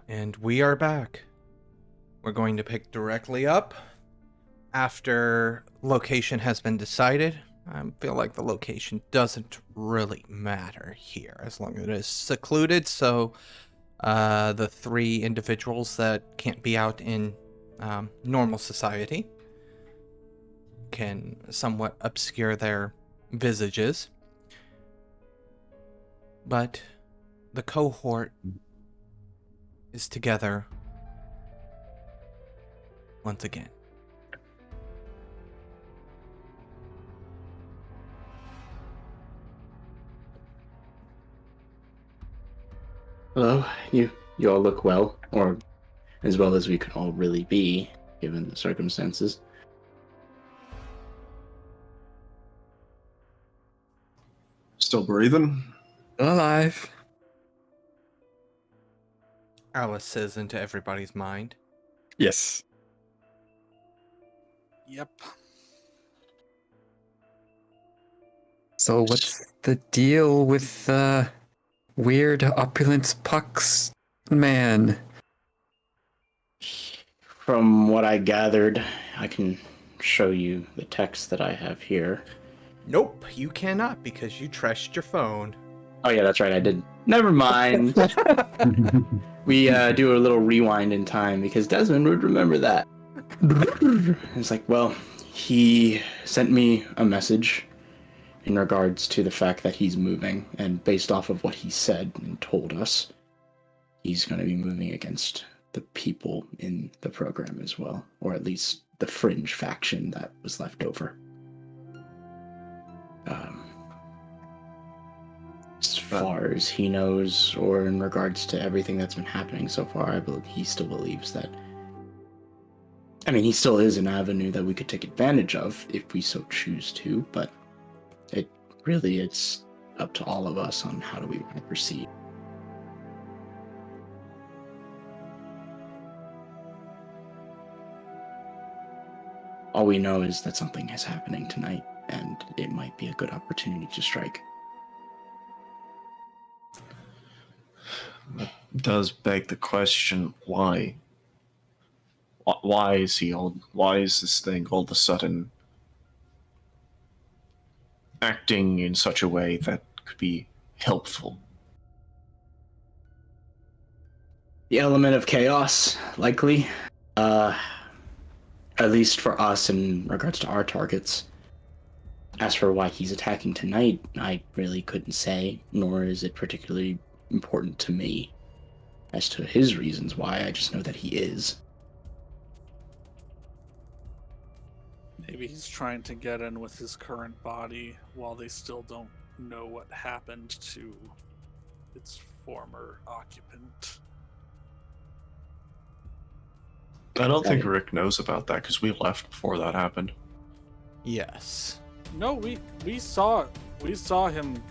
And we are back. We're going to pick directly up after location has been decided. I feel like the location doesn't really matter here as long as it is secluded, so the three individuals that can't be out in normal society can somewhat obscure their visages. But the cohort is together once again. Hello, you all look well, or as well as we could all really be, given the circumstances. Still breathing? Alive. Alice says into everybody's mind. Yes. Yep. So what's the deal with weird opulence pucks man? From what I gathered, I can show you the text that I have here. Nope, you cannot because you trashed your phone. Oh yeah, that's right, I did. Never mind. We do a little rewind in time because Desmond would remember that. It's like, well, he sent me a message in regards to the fact that he's moving, and based off of what he said and told us, he's going to be moving against the people in the program as well, or at least the fringe faction that was left over. As far as he knows, or in regards to everything that's been happening so far, I believe he still believes that. I mean, he still is an avenue that we could take advantage of if we so choose to, but it's up to all of us on how do we want to proceed. All we know is that something is happening tonight, and it might be a good opportunity to strike. That does beg the question, why? Why is this thing all of a sudden acting in such a way that could be helpful? The element of chaos, likely. At least for us in regards to our targets. As for why he's attacking tonight, I really couldn't say, nor is it particularly important to me as to his reasons why. I just know that he is. Maybe he's trying to get in with his current body while they still don't know what happened to its former occupant. I don't think Rick knows about that because we left before that happened. Yes. No, we saw him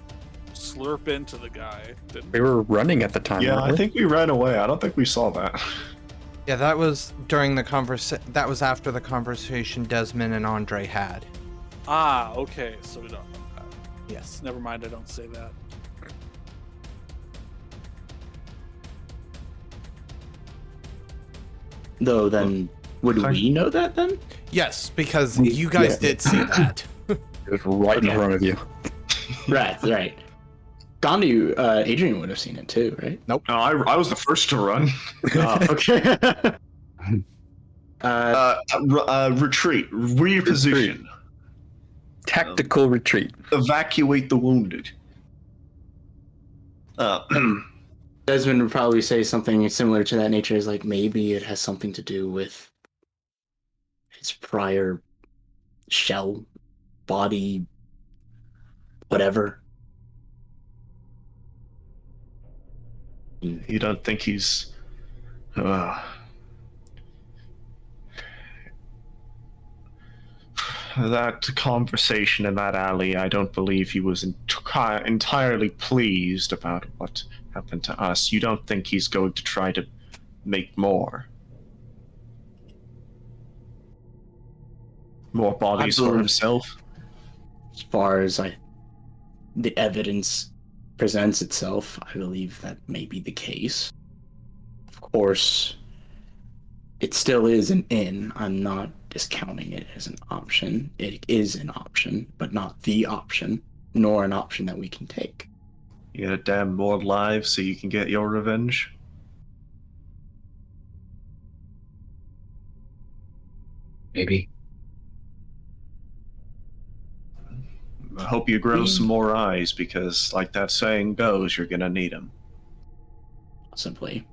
slurp into the guy. Didn't We were running at the time. Yeah, weren't I we? think we ran away. I don't think we saw that. Yeah, that was during the that was after the conversation Desmond and Andre had. Ah, okay, so we don't know that. Yes. Never mind, I don't say that. Though then, would we know that then? Yes, because you guys did see that. It was right in front of you. Right. Gandhi, Adrian would have seen it too, right? No, I was the first to run. Oh, okay. Retreat. Reposition. Tactical retreat. Evacuate the wounded. Desmond would probably say something similar to that nature, is like maybe it has something to do with his prior shell, body, whatever. You don't think he's... that conversation in that alley, I don't believe he was entirely pleased about what happened to us. You don't think he's going to try to make more bodies for himself? As far as the evidence presents itself, I believe that may be the case. Of course, it still is an inn. I'm not discounting it as an option. It is an option, but not the option, nor an option that we can take. You gotta damn more lives so you can get your revenge. Maybe. I hope you grow some more eyes because, like that saying goes, you're gonna need them. Simply.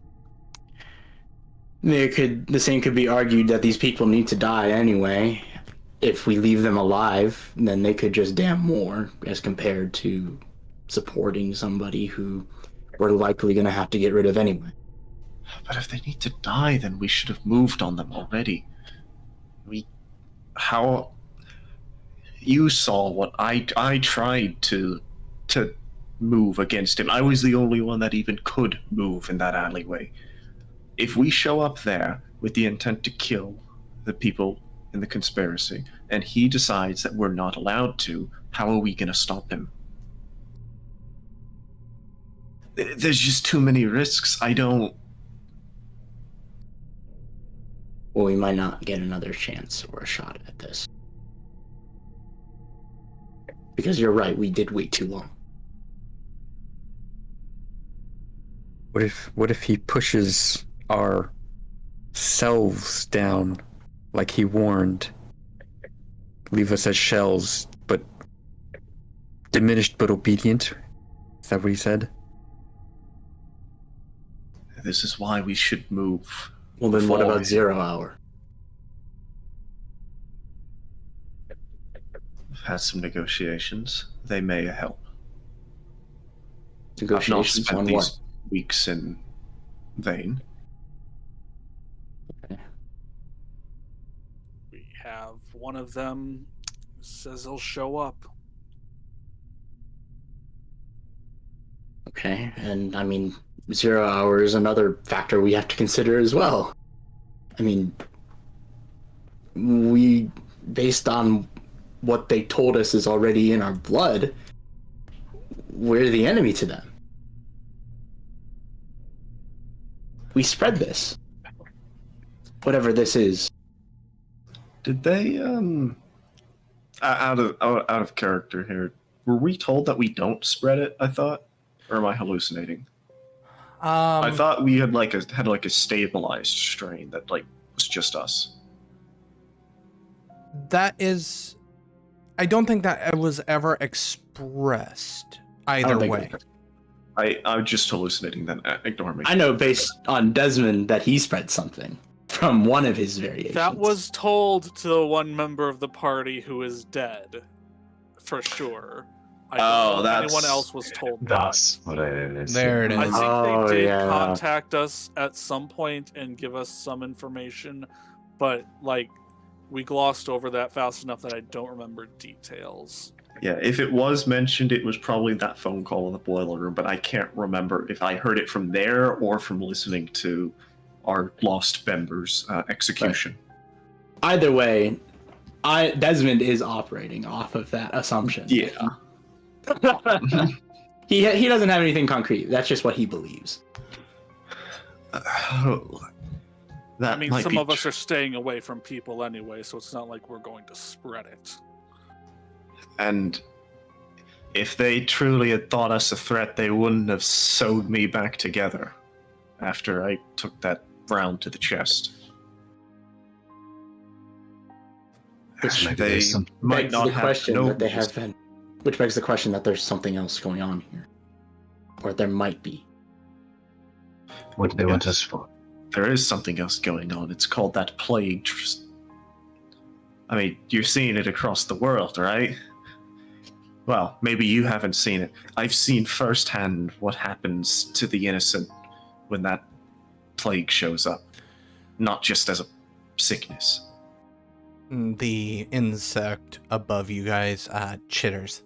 The same could be argued that these people need to die anyway. If we leave them alive, then they could just damn more as compared to supporting somebody who we're likely going to have to get rid of anyway. But if they need to die, then we should have moved on them already. You saw what I tried to move against him. I was the only one that even could move in that alleyway. If we show up there with the intent to kill the people in the conspiracy, and he decides that we're not allowed to, how are we going to stop him? There's just too many risks. Well, we might not get another chance or a shot at this. Because you're right, we did wait too long. What if he pushes our selves down like he warned? Leave us as shells, but diminished but obedient? Is that what he said? This is why we should move. Well, then what Before- about 0 hour? We've had some negotiations. They may help. I've not Negotiations spent on these what? weeks in vain. We have one of them says he'll show up. Okay, and I mean, 0 hour is another factor we have to consider as well. I mean, based on what they told us is already in our blood, we're the enemy to them. We spread this. Whatever this is. Did they out of character here? Were we told that we don't spread it? I thought, or am I hallucinating? I thought we had like a stabilized strain that like was just us. That is, I don't think that it was ever expressed either way. I'm just hallucinating then. Ignore me. I know based on Desmond that he spread something from one of his variations. That was told to the one member of the party who is dead, for sure. I don't know if anyone else was told that. That's what it is. There it I is. think they did yeah. contact us at some point and give us some information, but like we glossed over that fast enough that I don't remember details. Yeah, if it was mentioned, it was probably that phone call in the boiler room, but I can't remember if I heard it from there or from listening to our lost members' execution. Either way, Desmond is operating off of that assumption. Yeah. He doesn't have anything concrete. That's just what he believes. That I mean, might some be of us are staying away from people anyway, so it's not like we're going to spread it. And if they truly had thought us a threat, they wouldn't have sewed me back together after I took that round to the chest. Which Maybe They there's some- might begs not the have question no that they have been. Which begs the question that there's something else going on here, or there might be. What do they want Yes. us for? There is something else going on. It's called that plague. I mean, you're seeing it across the world, right? Well, maybe you haven't seen it. I've seen firsthand what happens to the innocent when that plague shows up. Not just as a sickness. The insect above you guys chitters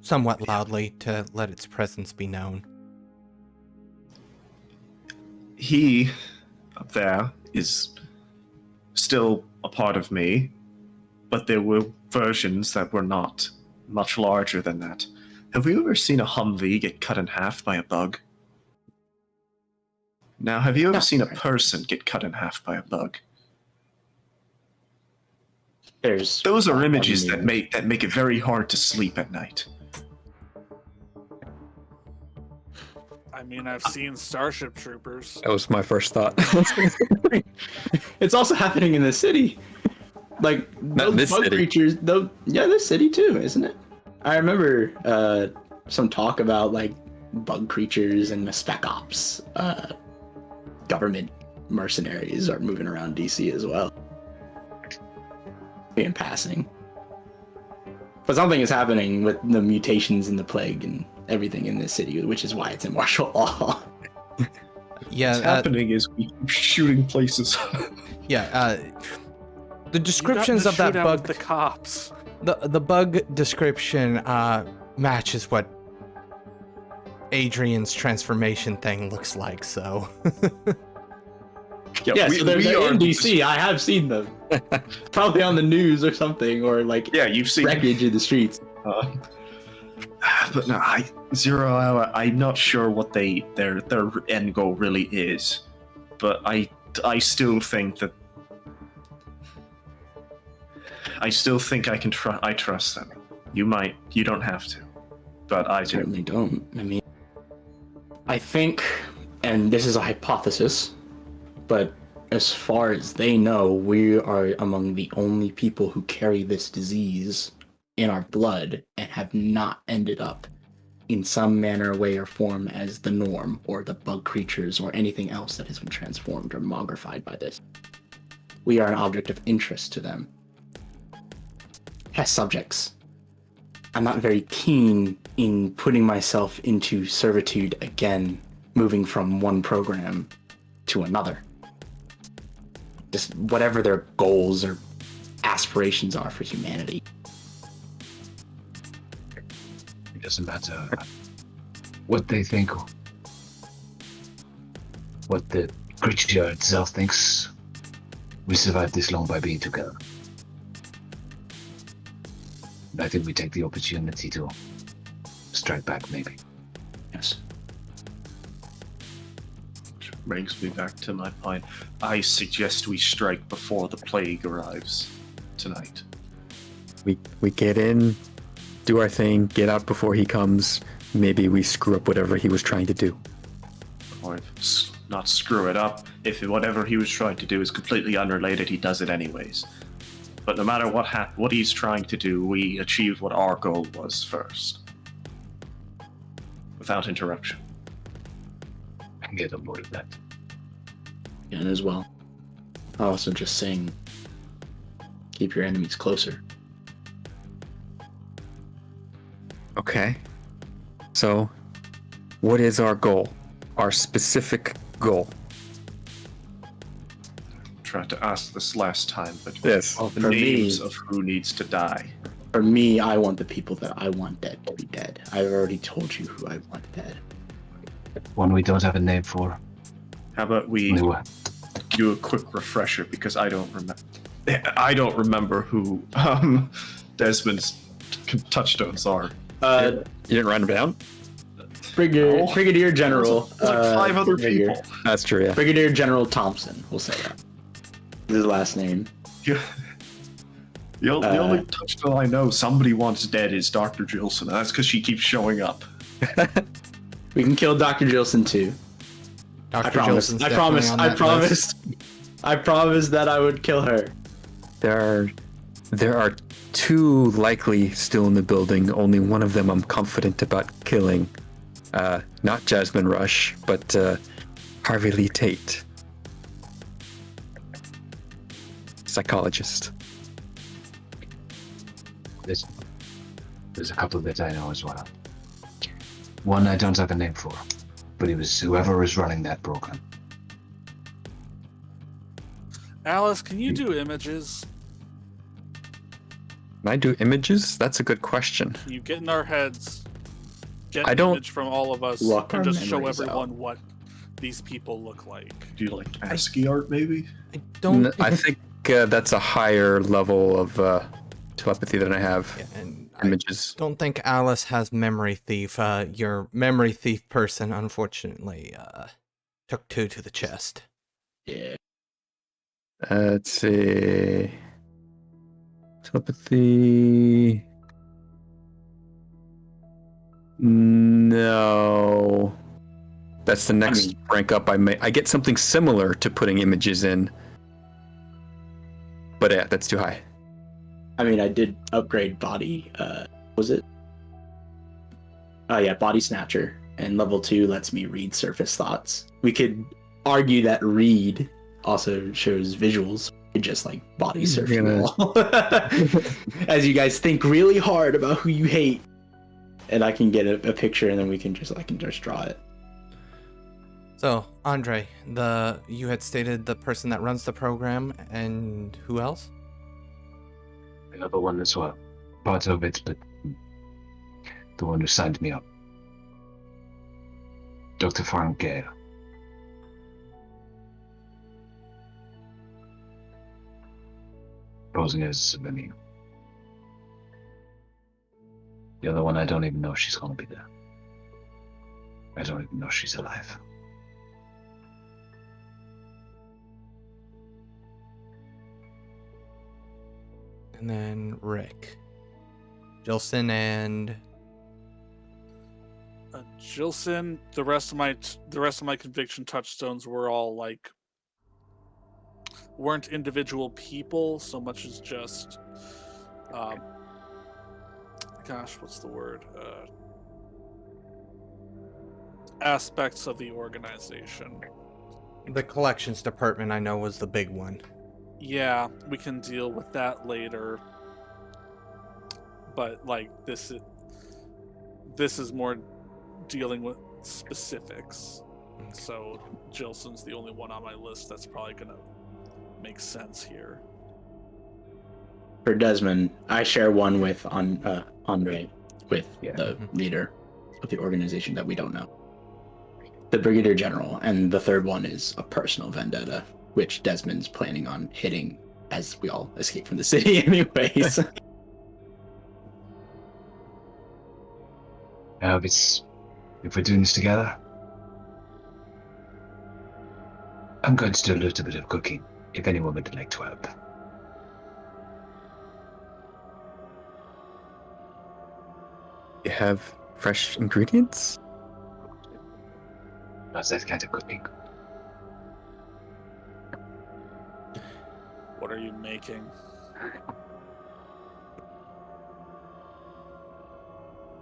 somewhat loudly to let its presence be known. He, up there, is still a part of me, but there were versions that were not, much larger than that. Have you ever seen a Humvee get cut in half by a bug? Now, have you ever No. seen a person get cut in half by a bug? Those are images that make it very hard to sleep at night. I mean, I've seen Starship Troopers. That was my first thought. It's also happening in the city. Like Not those this bug city. creatures, though. Yeah, this city too, isn't it? I remember some talk about like bug creatures and the spec ops. Government mercenaries are moving around DC as well. In passing. But something is happening with the mutations in the plague and everything in this city, which is why it's in martial law. Yeah, What's happening is we keep shooting places. the descriptions You of got in that a shootout bug, with the cops. the bug description matches what Adrian's transformation thing looks like. So Yeah, so they're in DC. I have seen them. Probably on the news or something, or like you've seen wreckage in the streets. But no, Zero Hour. I'm not sure what their end goal really is, but I still think that I can I trust them. You don't have to, but I do. Certainly don't. I mean, I think, and this is a hypothesis, but as far as they know, we are among the only people who carry this disease in our blood and have not ended up in some manner, way, or form as the norm, or the bug creatures, or anything else that has been transformed or mogrified by this. We are an object of interest to them. Test subjects. I'm not very keen in putting myself into servitude again, moving from one program to another. Just whatever their goals or aspirations are for humanity. It doesn't matter what they think, what the creature itself thinks. We survived this long by being together. I think we take the opportunity to strike back, maybe. Yes. Which brings me back to my point. I suggest we strike before the plague arrives tonight. We get in, do our thing, get out before he comes. Maybe we screw up whatever he was trying to do. Or not screw it up. If whatever he was trying to do is completely unrelated, he does it anyways. But no matter what he's trying to do, we achieve what our goal was first. Without interruption. I can get on board with that. And as well. Also just saying, keep your enemies closer. Okay. So, what is our goal? Our specific goal? Tried to ask this last time, but Yes. Well, the for names me, of who needs to die. for me, I want the people that I want dead to be dead. I've already told you who I want dead. One we don't have a name for. How about we Only one. do a quick refresher, because I don't remember who Desmond's touchstones are. You didn't write him down? Brigadier General. There's like 5 other Brigadier- people. That's true, yeah. Brigadier General Thompson, we'll say that. His last name. Yeah. The only touchstone I know somebody wants dead is Dr. Gilson, and that's because she keeps showing up. We can kill Dr. Gilson too. Dr. I promise. Gilson's I definitely promise. on I that promised. list. I promised that I would kill her. There are 2 likely still in the building. Only one of them I'm confident about killing. Not Jasmine Rush, but Harvey Lee Tate. Psychologist. There's a couple that I know as well. One I don't have a name for, but it was whoever is running that program. Alice, can you do images? Can I do images? That's a good question. Can you get in our heads? Get I an don't- image from all of us Block our and just show memories everyone what these people look like. Do you like ASCII art, maybe? I don't. I think that's a higher level of telepathy than I have. Yeah, and I Images. don't think Alice has memory thief. Your memory thief person, unfortunately, Took 2 to the chest. Yeah. Let's see. Telepathy. No. That's the next rank up. I get something similar to putting images in. But yeah, that's too high. I mean, I did upgrade body. Was it? Oh yeah, body snatcher. And level 2 lets me read surface thoughts. We could argue that read also shows visuals. We could just like body surf you all. As you guys think really hard about who you hate. And I can get a picture and then I can just draw it. So, Andre, you had stated the person that runs the program, and who else? Another one as well. Part of it, but the one who signed me up. Dr. Frank Gale. Posing as a civilian. The other one, I don't even know if she's gonna be there. I don't even know if she's alive. And then Rick. Gilson and... Gilson, the rest of my conviction touchstones were all like weren't individual people so much as just what's the word? Aspects of the organization. The collections department, I know, was the big one. Yeah, we can deal with that later. But like this is more dealing with specifics. Okay. So Gilson's the only one on my list that's probably gonna make sense here. For Desmond, I share one with Andre, with the leader of the organization that we don't know. The Brigadier General, and the third one is a personal vendetta, which Desmond's planning on hitting as we all escape from the city anyways. If we're doing this together, I'm going to do a little bit of cooking, if anyone would like to help. You have fresh ingredients? Not that kind of cooking. What are you making?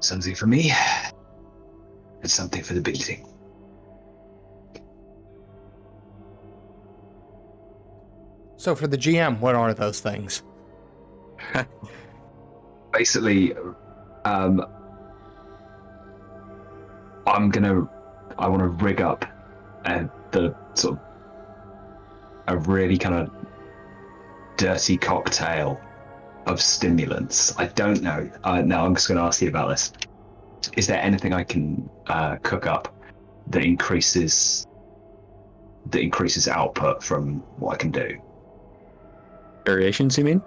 Something for me, and something for the building. So for the GM, what are those things? Basically, I want to rig up the sort of a really kind of dirty cocktail of stimulants. I don't know. No, I'm just going to ask you about this. Is there anything I can cook up that increases output from what I can do? Variations, you mean?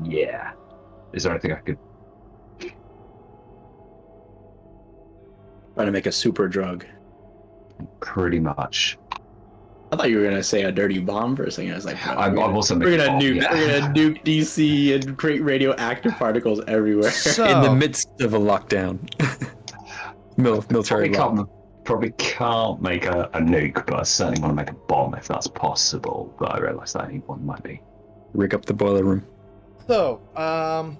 Yeah. Is there anything I could? Trying to make a super drug. Pretty much. I thought you were gonna say a dirty bomb for a second. I was like, I've also we're gonna nuke DC and create radioactive particles everywhere. So, In the midst of a lockdown. Military Probably can't make a nuke, but I certainly want to make a bomb if that's possible. But I realise that one might be. Rig up the boiler room. So, I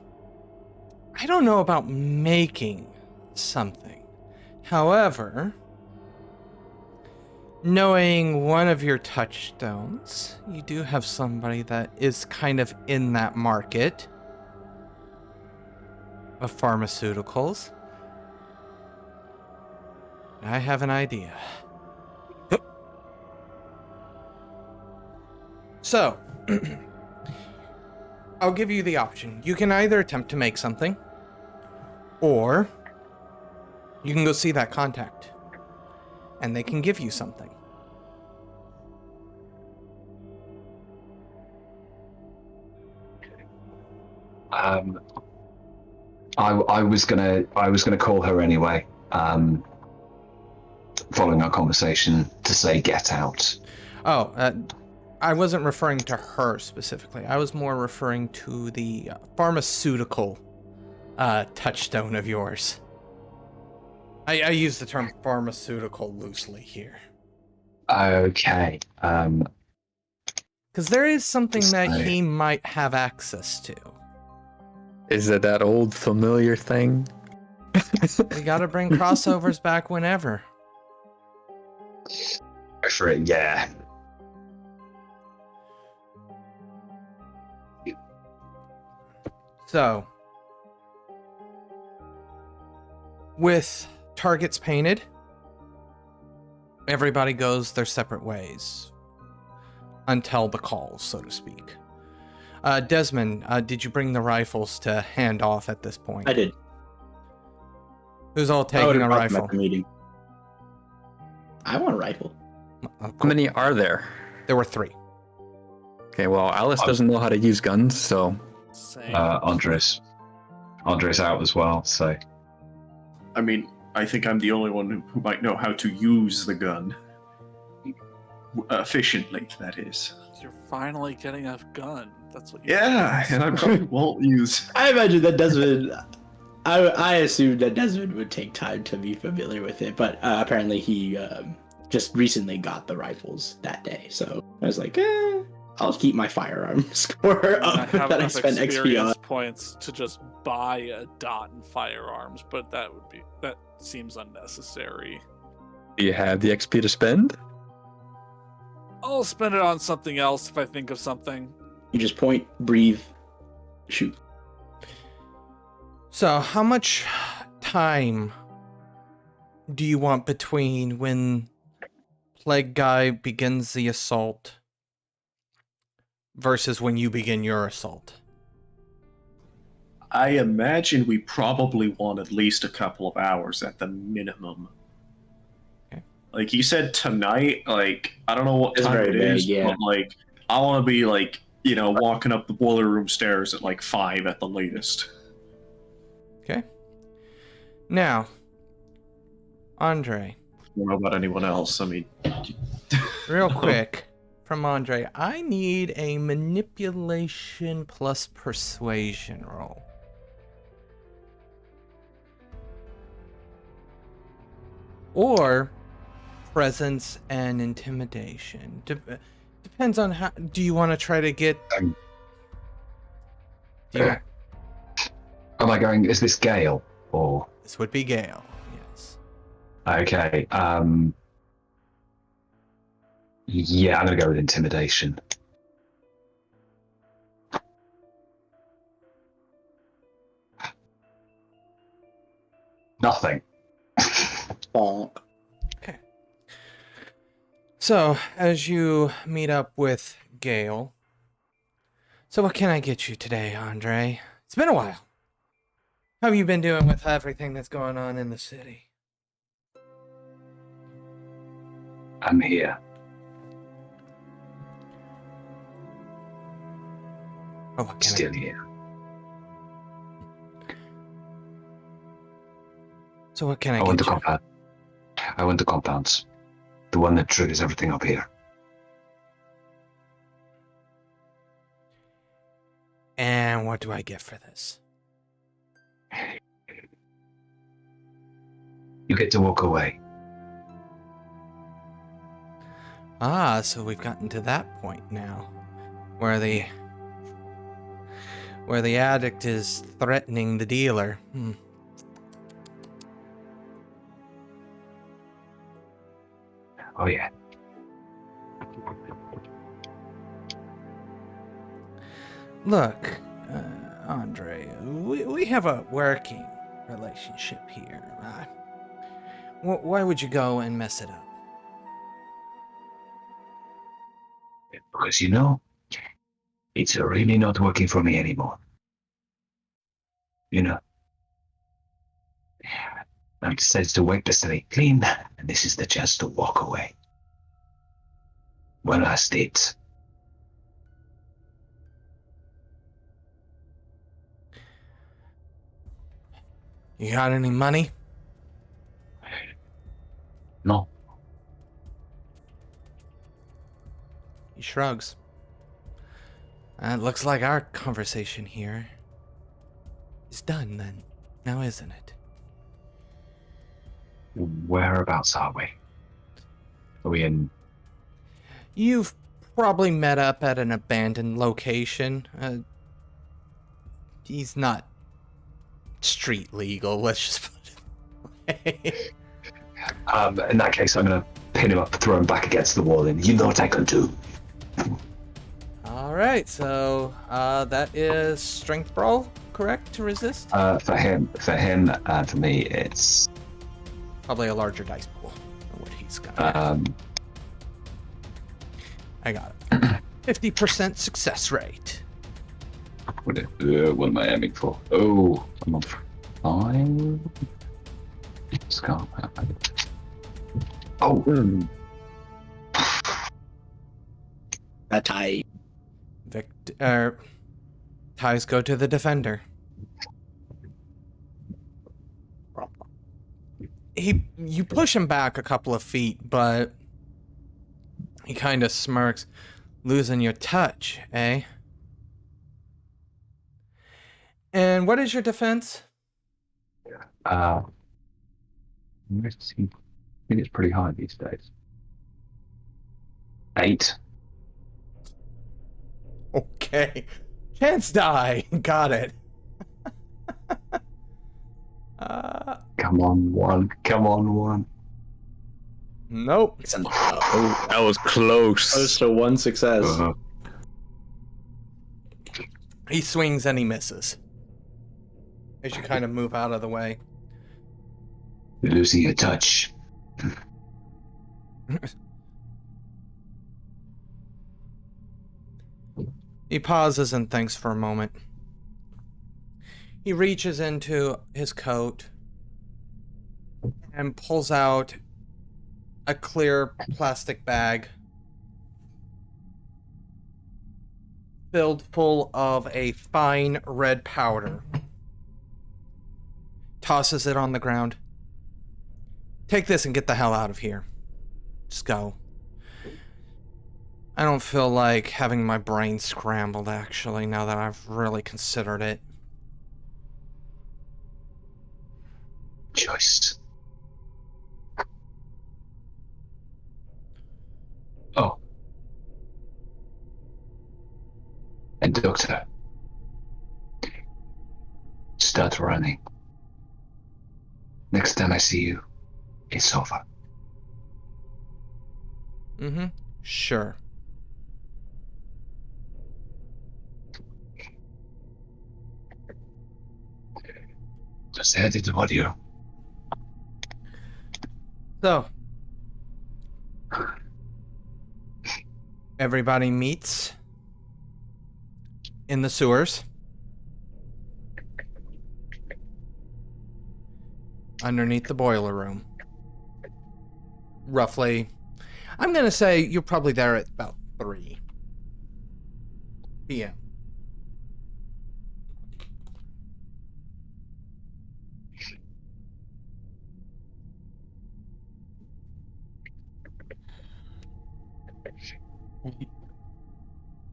don't know about making something. However, knowing one of your touchstones, you do have somebody that is kind of in that market of pharmaceuticals. I have an idea. So, I'll give you the option. You can either attempt to make something, or you can go see that contact, and they can give you something. I was gonna call her anyway. following our conversation to say get out. Oh, I wasn't referring to her specifically. I was more referring to the pharmaceutical touchstone of yours. I use the term pharmaceutical loosely here. Okay. Because there is something that So- he might have access to. Is it that old familiar thing? We gotta bring crossovers back whenever. Go for it, yeah. So, with targets painted, everybody goes their separate ways until the call, so to speak. Desmond, did you bring the rifles to hand off at this point? I did. Who's all I taking would've a brought them rifle? at the meeting. I want a rifle. Oh, How cool. many are there? There were 3. Okay, well, Alice doesn't know how to use guns, so Same. Andres out as well, so I mean, I think I'm the only one who might know how to use the gun. Efficiently, that is. You're finally getting a gun. That's what you Yeah, and I probably won't use. I imagine that Desmond. I assumed that Desmond would take time to be familiar with it, but apparently he just recently got the rifles that day. So I was like, I'll keep my firearm score I up have that I enough spent XP on. experience points to just buy a dot in firearms, but that seems unnecessary. do you have the XP to spend? I'll spend it on something else if I think of something. You just point, breathe, shoot. So, how much time do you want between when Plague Guy begins the assault versus when you begin your assault? I imagine we probably want at least a couple of hours at the minimum. Okay. Like you said tonight, like I don't know what It's time very it vague, is, yeah. but like I want to be like walking up the boiler room stairs at like 5 at the latest. Okay. Now, Andre, I don't know about anyone else. I mean, real quick from Andre, I need a manipulation plus persuasion roll. Or presence and intimidation. Depends on how. Do you want to try to get? Do you, am I going, is this Gale or this would be Gale. Yes. okay, yeah, I'm gonna go with intimidation. Nothing. Bonk. Okay. So as you meet up with Gale, so what can I get you today, Andre? It's been a while. How have you been doing with everything that's going on in the city? I'm here. Oh, what can Still here. So what can I I want get the you? compound. I want the compounds. The one that triggers everything up here. And what do I get for this? You get to walk away. Ah, so we've gotten to that point now, where the addict is threatening the dealer. Oh yeah. Look, Andre, we have a working relationship here. Why would you go and mess it up? Because it's really not working for me anymore. I decided to wipe the slate clean, and this is the chance to walk away. One last date. You got any money? No, He shrugs. It looks like our conversation here is done then, now isn't it? Whereabouts are we? Are we in? You've probably met up at an abandoned location. He's not street legal, let's just put it away. In that case, I'm gonna pin him up, throw him back against the wall, and you know what I can do. Alright, so that is strength brawl, correct, to resist? For him, and for me, it's Probably a larger dice pool than what he's got. I got it. 50% success rate. what am I aiming for? Oh, I'm on 5. Scar. Oh. A tie. Ties go to the defender. You push him back a couple of feet, but he kind of smirks. Losing your touch, eh? And what is your defense? I think it's pretty high these days. 8. Okay. Chance die. Got it. Come on, 1. Come on, 1. Nope. Oh, that was close. Close to 1 success. He swings and he misses. As you kind of move out of the way. You're losing your touch. He pauses and thinks for a moment. He reaches into his coat and pulls out a clear plastic bag filled full of a fine red powder. Tosses it on the ground. Take this and get the hell out of here. Just go. I don't feel like having my brain scrambled, actually, now that I've really considered it. Choice. Oh. And Doctor. Start running. Next time I see you, it's over. Mm-hmm. Sure. Just headed to audio. So, everybody meets in the sewers. Underneath the boiler room. Roughly, I'm going to say you're probably there at about 3 p.m.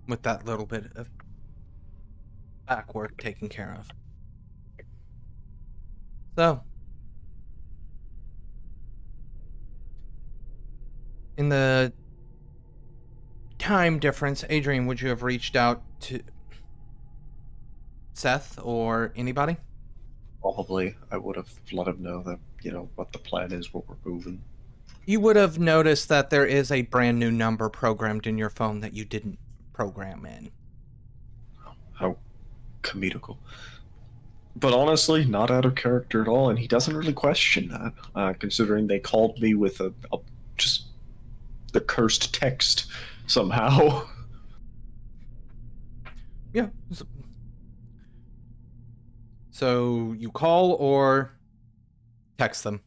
With that little bit of back work taken care of. So, in the time difference, Adrian, would you have reached out to Seth or anybody? Probably, I would have let him know that, what the plan is, what we're moving. You would have noticed that there is a brand new number programmed in your phone that you didn't program in. How comedical. But honestly, not out of character at all, and he doesn't really question that, considering they called me with just the cursed text somehow. Yeah. So you call or text them?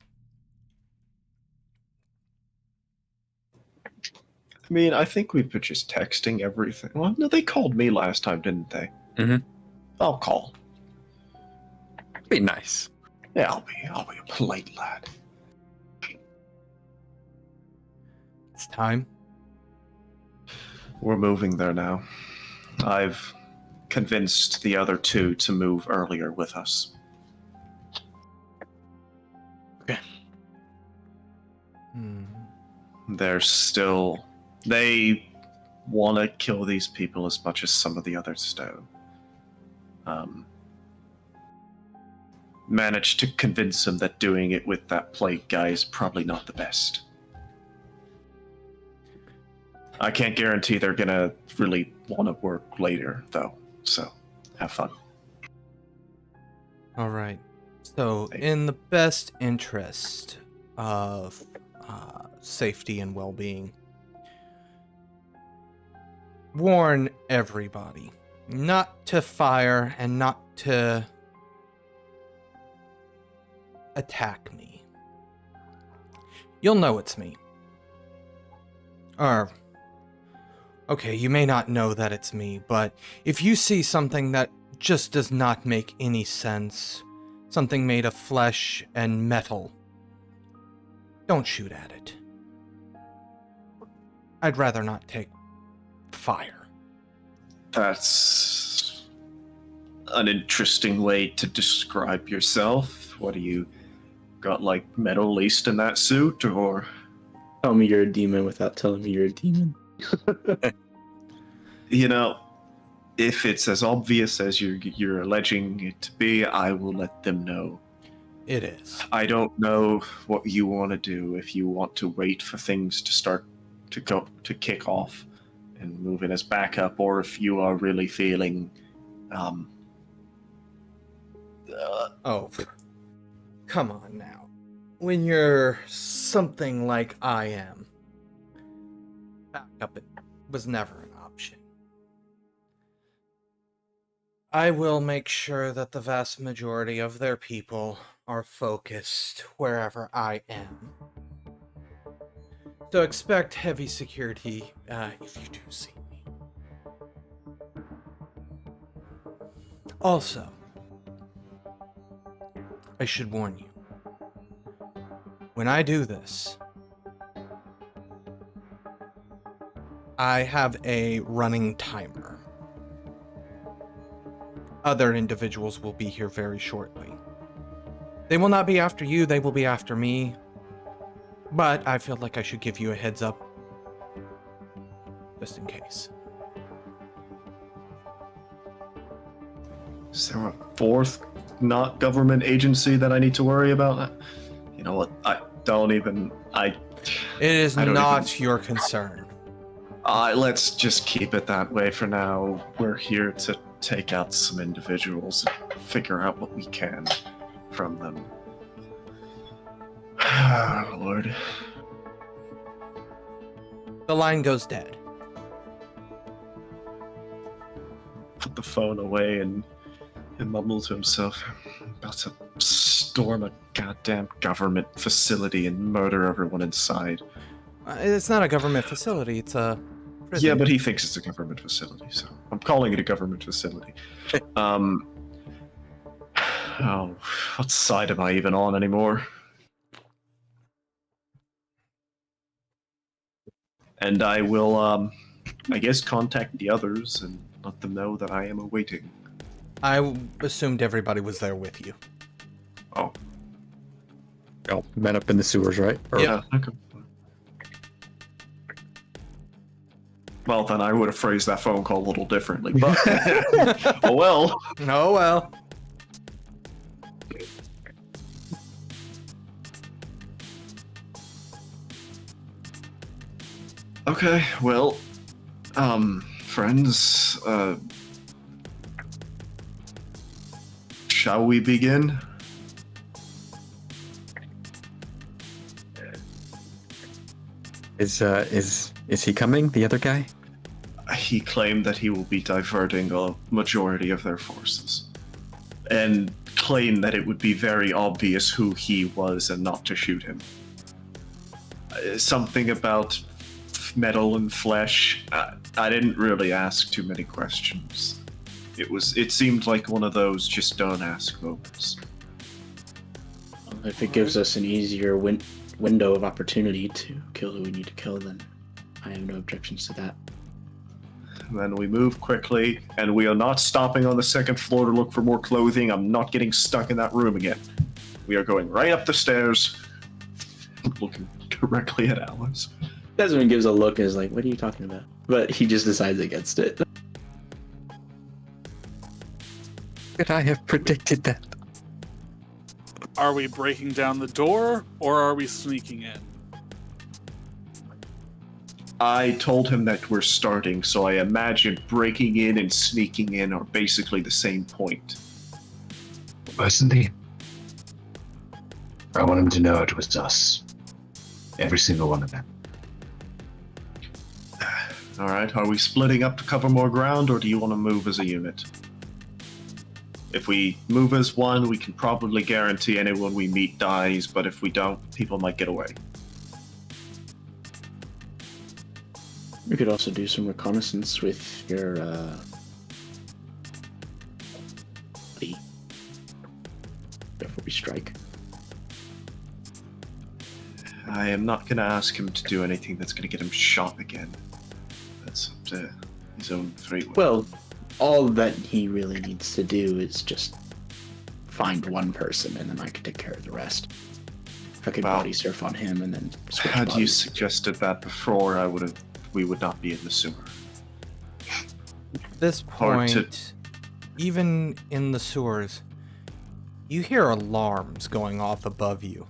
I mean, I think we've been just texting everything. Well, no, they called me last time, didn't they? Mm-hmm. I'll call. Be nice. Yeah, I'll be a polite lad. It's time. We're moving there now. I've convinced the other two to move earlier with us. They're still... They want to kill these people as much as some of the others do. Managed to convince them that doing it with that plague guy is probably not the best. I can't guarantee they're gonna really want to work later, though, so have fun. All right. So, in the best interest of safety and well-being, warn everybody not to fire and not to attack me. You'll know it's me. Or, okay, you may not know that it's me, but if you see something that just does not make any sense, something made of flesh and metal, don't shoot at it. I'd rather not take fire. That's an interesting way to describe yourself. What do you got, like metal laced in that suit, or? Tell me you're a demon without telling me you're a demon. You know, if it's as obvious as you're alleging it to be, I will let them know. It is. I don't know what you want to do. If you want to wait for things to start to kick off and move in as backup, or if you are really feeling Oh, come on now. When you're something like I am, backup was never an option. I will make sure that the vast majority of their people are focused wherever I am. So expect heavy security if you do see me. Also, I should warn you. When I do this, I have a running timer. Other individuals will be here very shortly. They will not be after you, they will be after me. But I feel like I should give you a heads up. Just in case. Is there a fourth not government agency that I need to worry about? You know what? It is not your concern. Let's just keep it that way for now. We're here to take out some individuals and figure out what we can from them. Lord. The line goes dead. Put the phone away and mumble to himself. About to storm a goddamn government facility and murder everyone inside. It's not a government facility, it's a prison. Yeah, but he thinks it's a government facility, so I'm calling it a government facility. Oh, what side am I even on anymore? And I will, I guess, contact the others and let them know that I am awaiting. I assumed everybody was there with you. Oh. Oh, met up in the sewers, right? Or- Yeah. Okay. Well, then I would have phrased that phone call a little differently, but oh well. Oh well. Okay, well, friends, shall we begin? Is he coming? The other guy? He claimed that he will be diverting a majority of their forces, and claimed that it would be very obvious who he was and not to shoot him. Something about metal and flesh. I didn't really ask too many questions. It seemed like one of those just don't ask moments. If it gives us an easier window of opportunity to kill who we need to kill, then I have no objections to that. And then we move quickly, and we are not stopping on the second floor to look for more clothing. I'm not getting stuck in that room again. We are going right up the stairs, looking directly at Alice. Desmond gives a look and is like, what are you talking about? But he just decides against it. Could I have predicted that? Are we breaking down the door or are we sneaking in? I told him that we're starting, so I imagine breaking in and sneaking in are basically the same point. Personally, I want him to know it was us. Every single one of them. Alright, are we splitting up to cover more ground, or do you want to move as a unit? If we move as one, we can probably guarantee anyone we meet dies, but if we don't, people might get away. We could also do some reconnaissance with your buddy before we strike. I am not going to ask him to do anything that's going to get him shot again. That's up to his own free will. Well, all that he really needs to do is just find one person, and then I can take care of the rest. I could Wow. body surf on him and then switch Had you bodies. suggested that before, we would not be in the sewer. At this Hard to- point, even in the sewers, you hear alarms going off above you.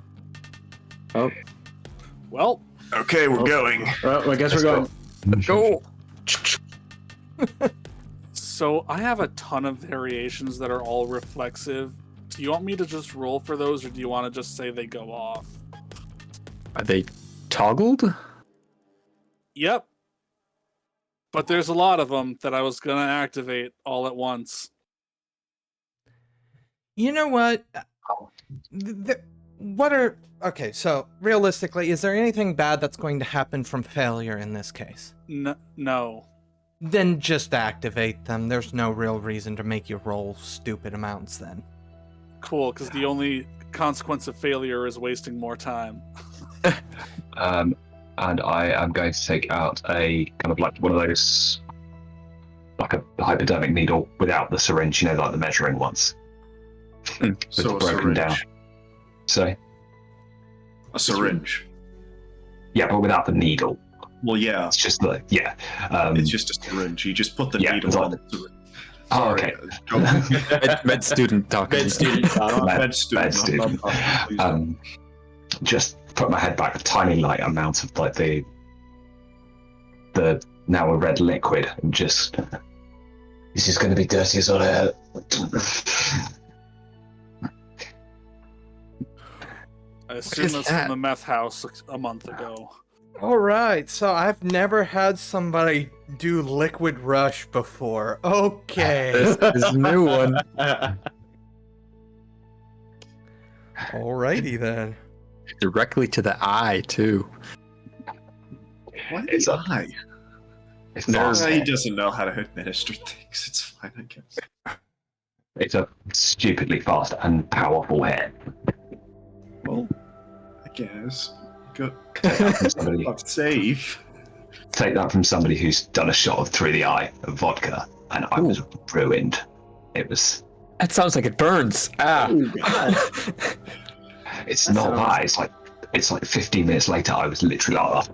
Oh, Well, Okay, we're going. well, I guess Let's we're going. Go! so I have a ton of variations that are all reflexive. Do you want me to just roll for those, or do you want to just say they go off? Are they toggled? Yep. But there's a lot of them that I was going to activate all at once. You know what? Okay, so realistically, is there anything bad that's going to happen from failure in this case? No. Then just activate them. There's no real reason to make you roll stupid amounts then. Cool, because the only consequence of failure is wasting more time. And I am going to take out a kind of like one of those, like a hypodermic needle without the syringe, like the measuring ones. So It's a broken syringe. down. So, A syringe. yeah, but without the needle. Well, yeah. It's just like, yeah. It's just a syringe. You just put the Yeah, needle it's on all- the syringe. Oh, okay. Med student talking. Med student. Med student. Bad student. Please don't. Just put my head back a tiny light amount of like the now a red liquid, and just this is going to be dirty as all hell. I assume is that's that? from the meth house a month ago. Alright, so I've never had somebody do liquid rush before. Okay. This is a new one. Alrighty then. Directly to the eye, too. Why It's the a- eye? It's He doesn't know how to administer things. It's fine, I guess. It's a stupidly fast and powerful head. Well, I guess. Good. Take that from somebody, Not safe. take that from somebody who's done a shot of through the eye of vodka, and I was ruined. It was. That sounds like it burns. Ah. Oh, God. It's That not sounds- that. It's like 15 minutes later. I was literally like,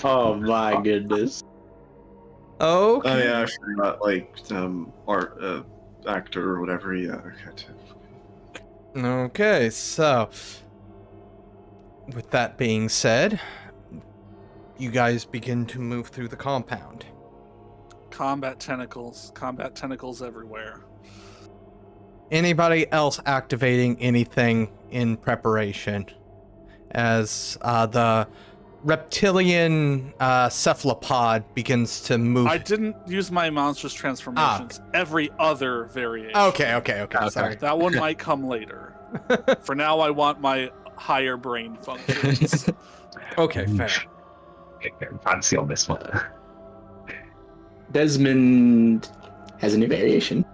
Oh, my goodness. Okay. Oh yeah, I forgot. Like art actor or whatever. Yeah. Okay. Okay, so with that being said, you guys begin to move through the compound. Combat tentacles everywhere. Anybody else activating anything in preparation as the reptilian cephalopod begins to move? I didn't use my monstrous transformations. Every other variation. Okay, sorry. That one might come later. For now, I want my higher brain functions. Okay, fair. getting fancy on this one. Desmond has a new variation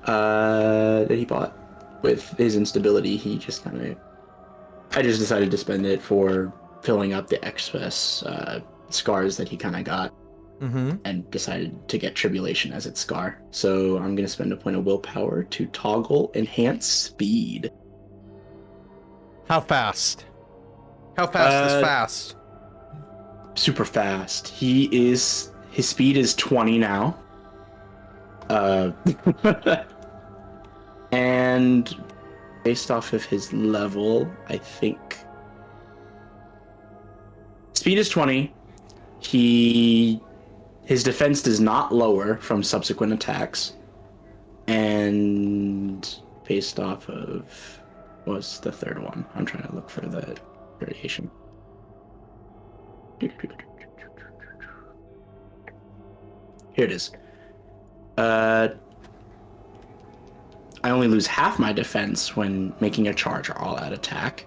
that he bought. With his instability, he just kind of... I just decided to spend it for filling up the excess scars that he kind of got and decided to get tribulation as its scar. So I'm going to spend a point of willpower to toggle enhance speed. How fast? How fast is fast? Super fast. His speed is 20 now. And based off of his level, I think speed is 20. His defense does not lower from subsequent attacks. And based off of what's the third one? I'm trying to look for the variation. Here it is. I only lose half my defense when making a charge or all-out attack.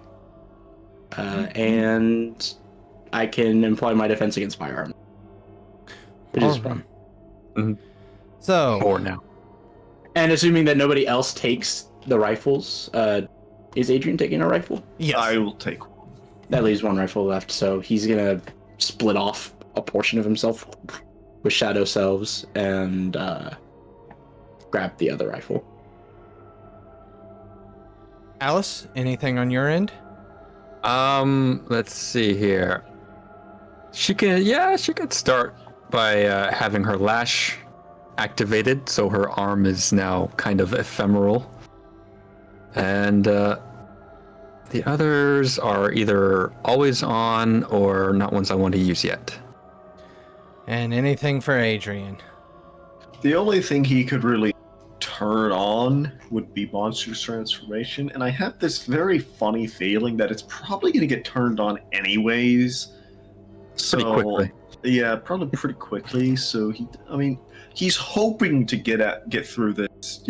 And I can employ my defense against firearm. It is fun. So, 4 now. And assuming that nobody else takes the rifles, is Adrian taking a rifle? yes. I will take one. That leaves one rifle left, so he's gonna split off a portion of himself with shadow selves and grab the other rifle. Alice, anything on your end? Let's see here. She could start by having her lash activated, so her arm is now kind of ephemeral. And the others are either always on or not ones I want to use yet. And anything for Adrian? The only thing he could really turn on would be Monster's Transformation, and I have this very funny feeling that it's probably going to get turned on anyways. Pretty quickly. Yeah, probably pretty quickly. So he's hoping to get through this,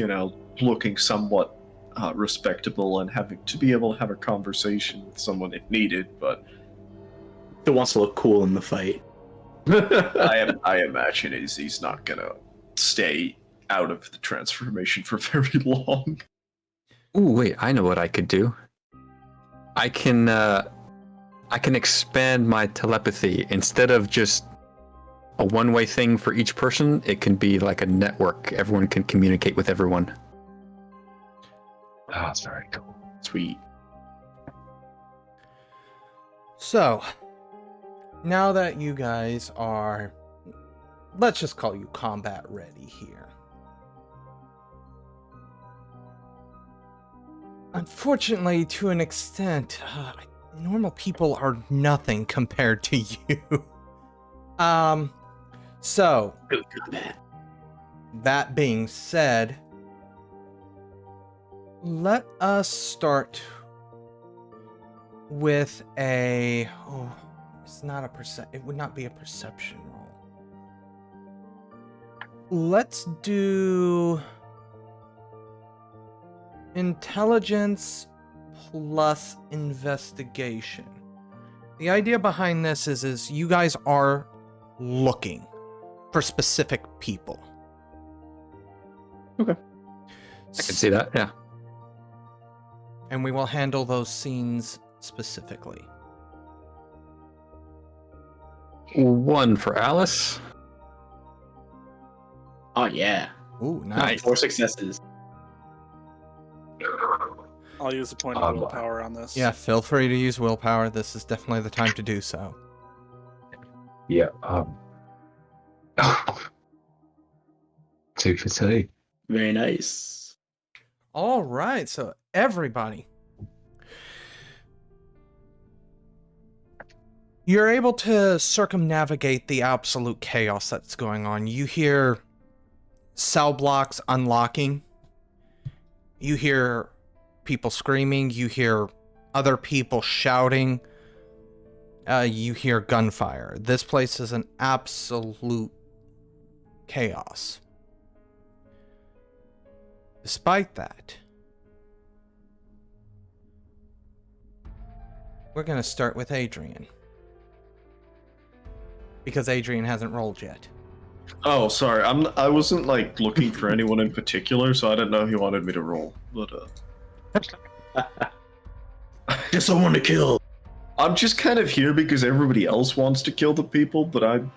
looking somewhat respectable and having to be able to have a conversation with someone if needed. But He wants to look cool in the fight. I imagine he's not gonna stay out of the transformation for very long. Ooh, wait, I know what I could do. I can expand my telepathy. Instead of just a one-way thing for each person, it can be like a network. Everyone can communicate with everyone. Oh, that's very cool. Sweet. So, now that you guys are, let's just call you combat ready here. Unfortunately, to an extent, normal people are nothing compared to you. So, Good combat. that being said, let us start with a... Oh, it's not a it would not be a perception roll. Let's do intelligence plus investigation. The idea behind this is you guys are looking for specific people. Okay. I can see that, yeah. And we will handle those scenes specifically. 1 for Alice. Oh yeah. Ooh, nice. 4 successes. I'll use a point of willpower on this. Yeah, feel free to use willpower. This is definitely the time to do so. Yeah. 2 for 2. Very nice. All right, so everybody, you're able to circumnavigate the absolute chaos that's going on. You hear cell blocks unlocking. You hear people screaming. You hear other people shouting. You hear gunfire. This place is an absolute chaos. Despite that, we're going to start with Adrian. Because Adrian hasn't rolled yet. Oh, sorry. I wasn't looking for anyone in particular, so I didn't know he wanted me to roll. But Guess I want to kill. I'm just kind of here because everybody else wants to kill the people, but I'm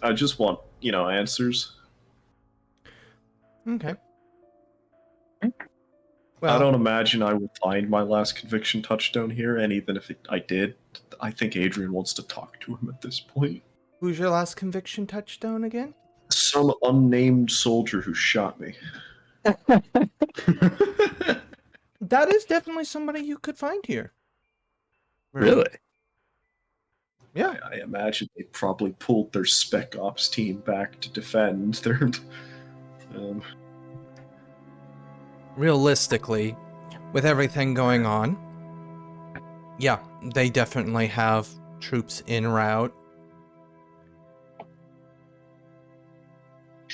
I just want, answers. Okay. I Well, don't imagine I will find my last conviction touchstone here, and even if I did, I think Adrian wants to talk to him at this point. who's your last conviction touchstone again? Some unnamed soldier who shot me. That is definitely somebody you could find here. Really? Yeah. I imagine they probably pulled their spec ops team back to defend their. Realistically, with everything going on, yeah, they definitely have troops en route.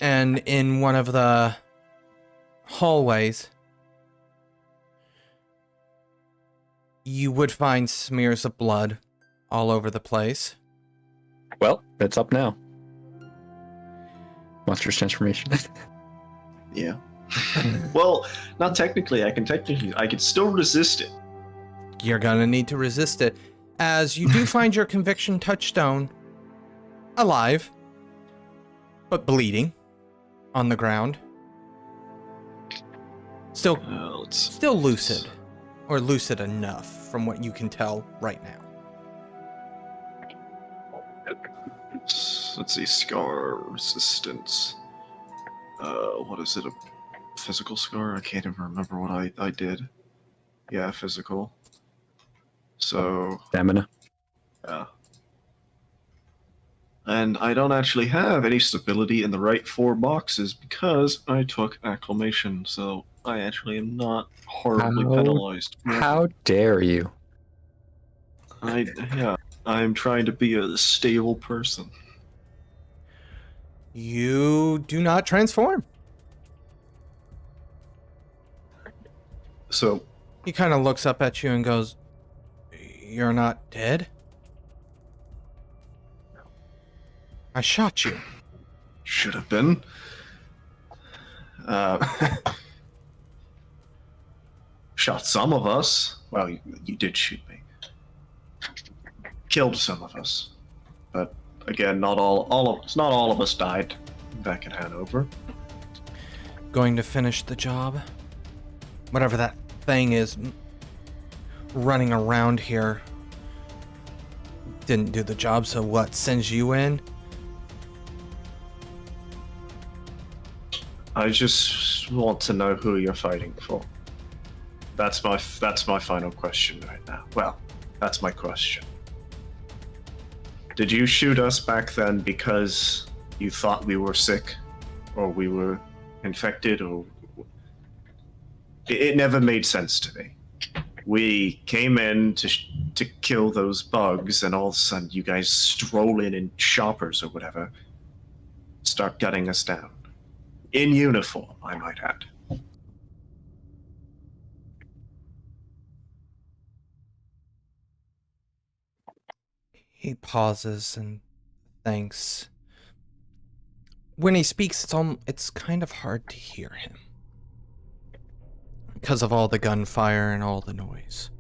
And in one of the hallways, you would find smears of blood all over the place. Well, it's up now. Monster's transformation. Yeah. Well, not technically. I can still resist it. You're gonna need to resist it, as you do find your conviction touchstone alive, but bleeding on the ground. Still lucid, or lucid enough from what you can tell right now. Let's see, scar resistance. What is it? A physical scar? I can't even remember what I did. Yeah, physical. So Stamina. yeah. And I don't actually have any stability in the right 4 boxes because I took acclamation, so I actually am not horribly penalized. How dare you? I'm trying to be a stable person. You do not transform. So He kind of looks up at you and goes, "You're not dead? I shot you." should have been. Shot some of us. Well, you did shoot me. Killed some of us. But again, not all of us died back in Hanover. Going to finish the job? Whatever that thing is running around here didn't do the job, so what, sends you in? I just want to know who you're fighting for. That's my final question right now. Well, that's my question. Did you shoot us back then because you thought we were sick, or we were infected, or it never made sense to me. We came in to kill those bugs, and all of a sudden you guys stroll in choppers or whatever, start gutting us down. In uniform, I might add. He pauses and thinks. When he speaks, it's kind of hard to hear him because of all the gunfire and all the noise.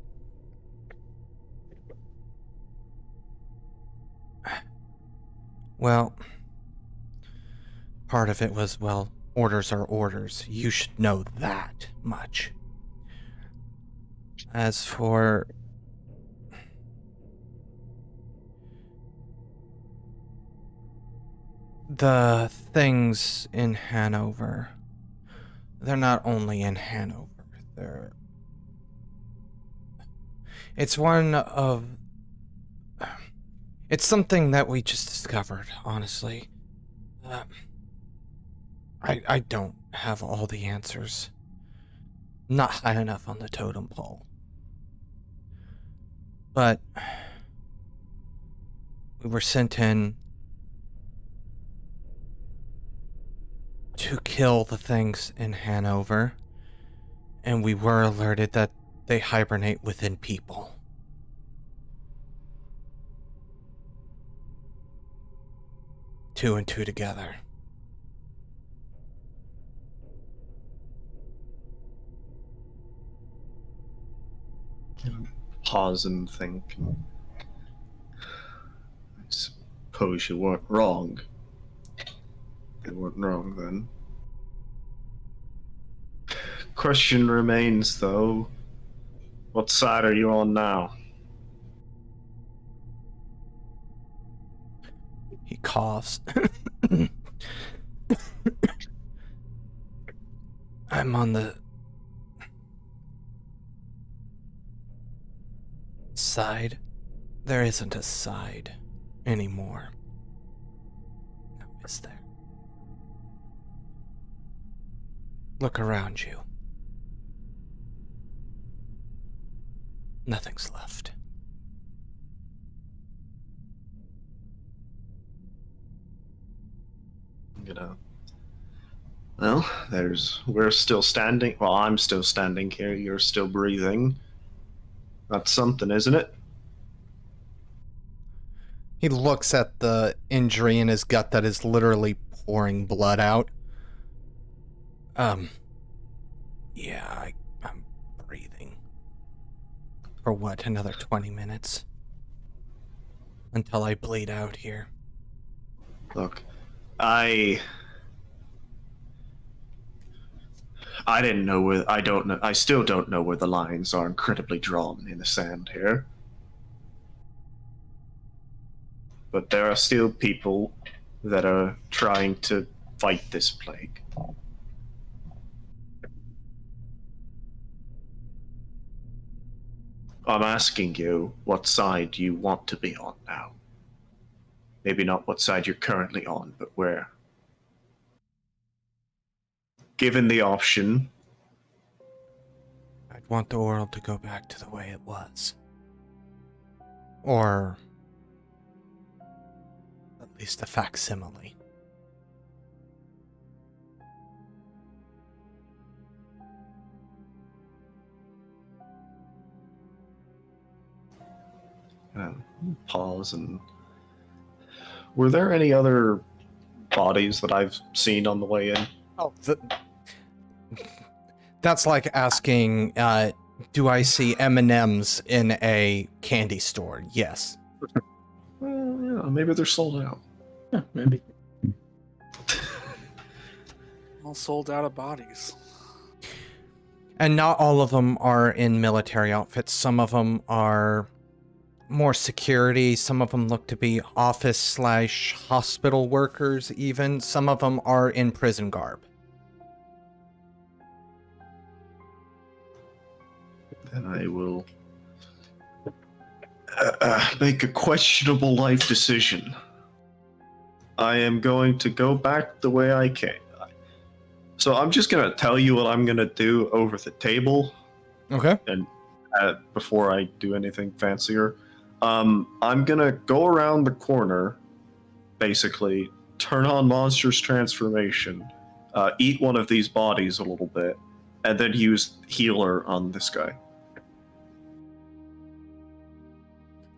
Well, part of it was, well, orders are orders. You should know that much. As for the things in Hanover, they're not only in Hanover. It's something that we just discovered, honestly. I don't have all the answers. Not high enough on the totem pole. But we were sent in to kill the things in Hanover, and we were alerted that they hibernate within people. Two and two together. Pause and think. I suppose you weren't wrong. They weren't wrong then. Question remains, though. What side are you on now? He coughs. I'm on the side. There isn't a side anymore. Now, is there? Look around you. Nothing's left. Well, we're still standing. Well, I'm still standing here. You're still breathing. That's something, isn't it? He looks at the injury in his gut that is literally pouring blood out. Yeah, I'm breathing. For what, another 20 minutes? Until I bleed out here. Look, I didn't know where. I don't know. I still don't know where the lines are incredibly drawn in the sand here. But there are still people that are trying to fight this plague. I'm asking you what side you want to be on now. Maybe not what side you're currently on, but where. Given the option, I'd want the world to go back to the way it was. Or at least a facsimile. pause and... Were there any other bodies that I've seen on the way in? Oh, that's like asking, do I see M&Ms in a candy store? Yes. Well, yeah, maybe they're sold out. Yeah, maybe. All sold out of bodies. And not all of them are in military outfits. Some of them are more security. Some of them look to be office/hospital workers even. Some of them are in prison garb. Then I will make a questionable life decision. I am going to go back the way I came. So I'm just going to tell you what I'm going to do over the table. Okay. And before I do anything fancier. I'm going to go around the corner, basically, turn on Monster's Transformation, eat one of these bodies a little bit, and then use Healer on this guy.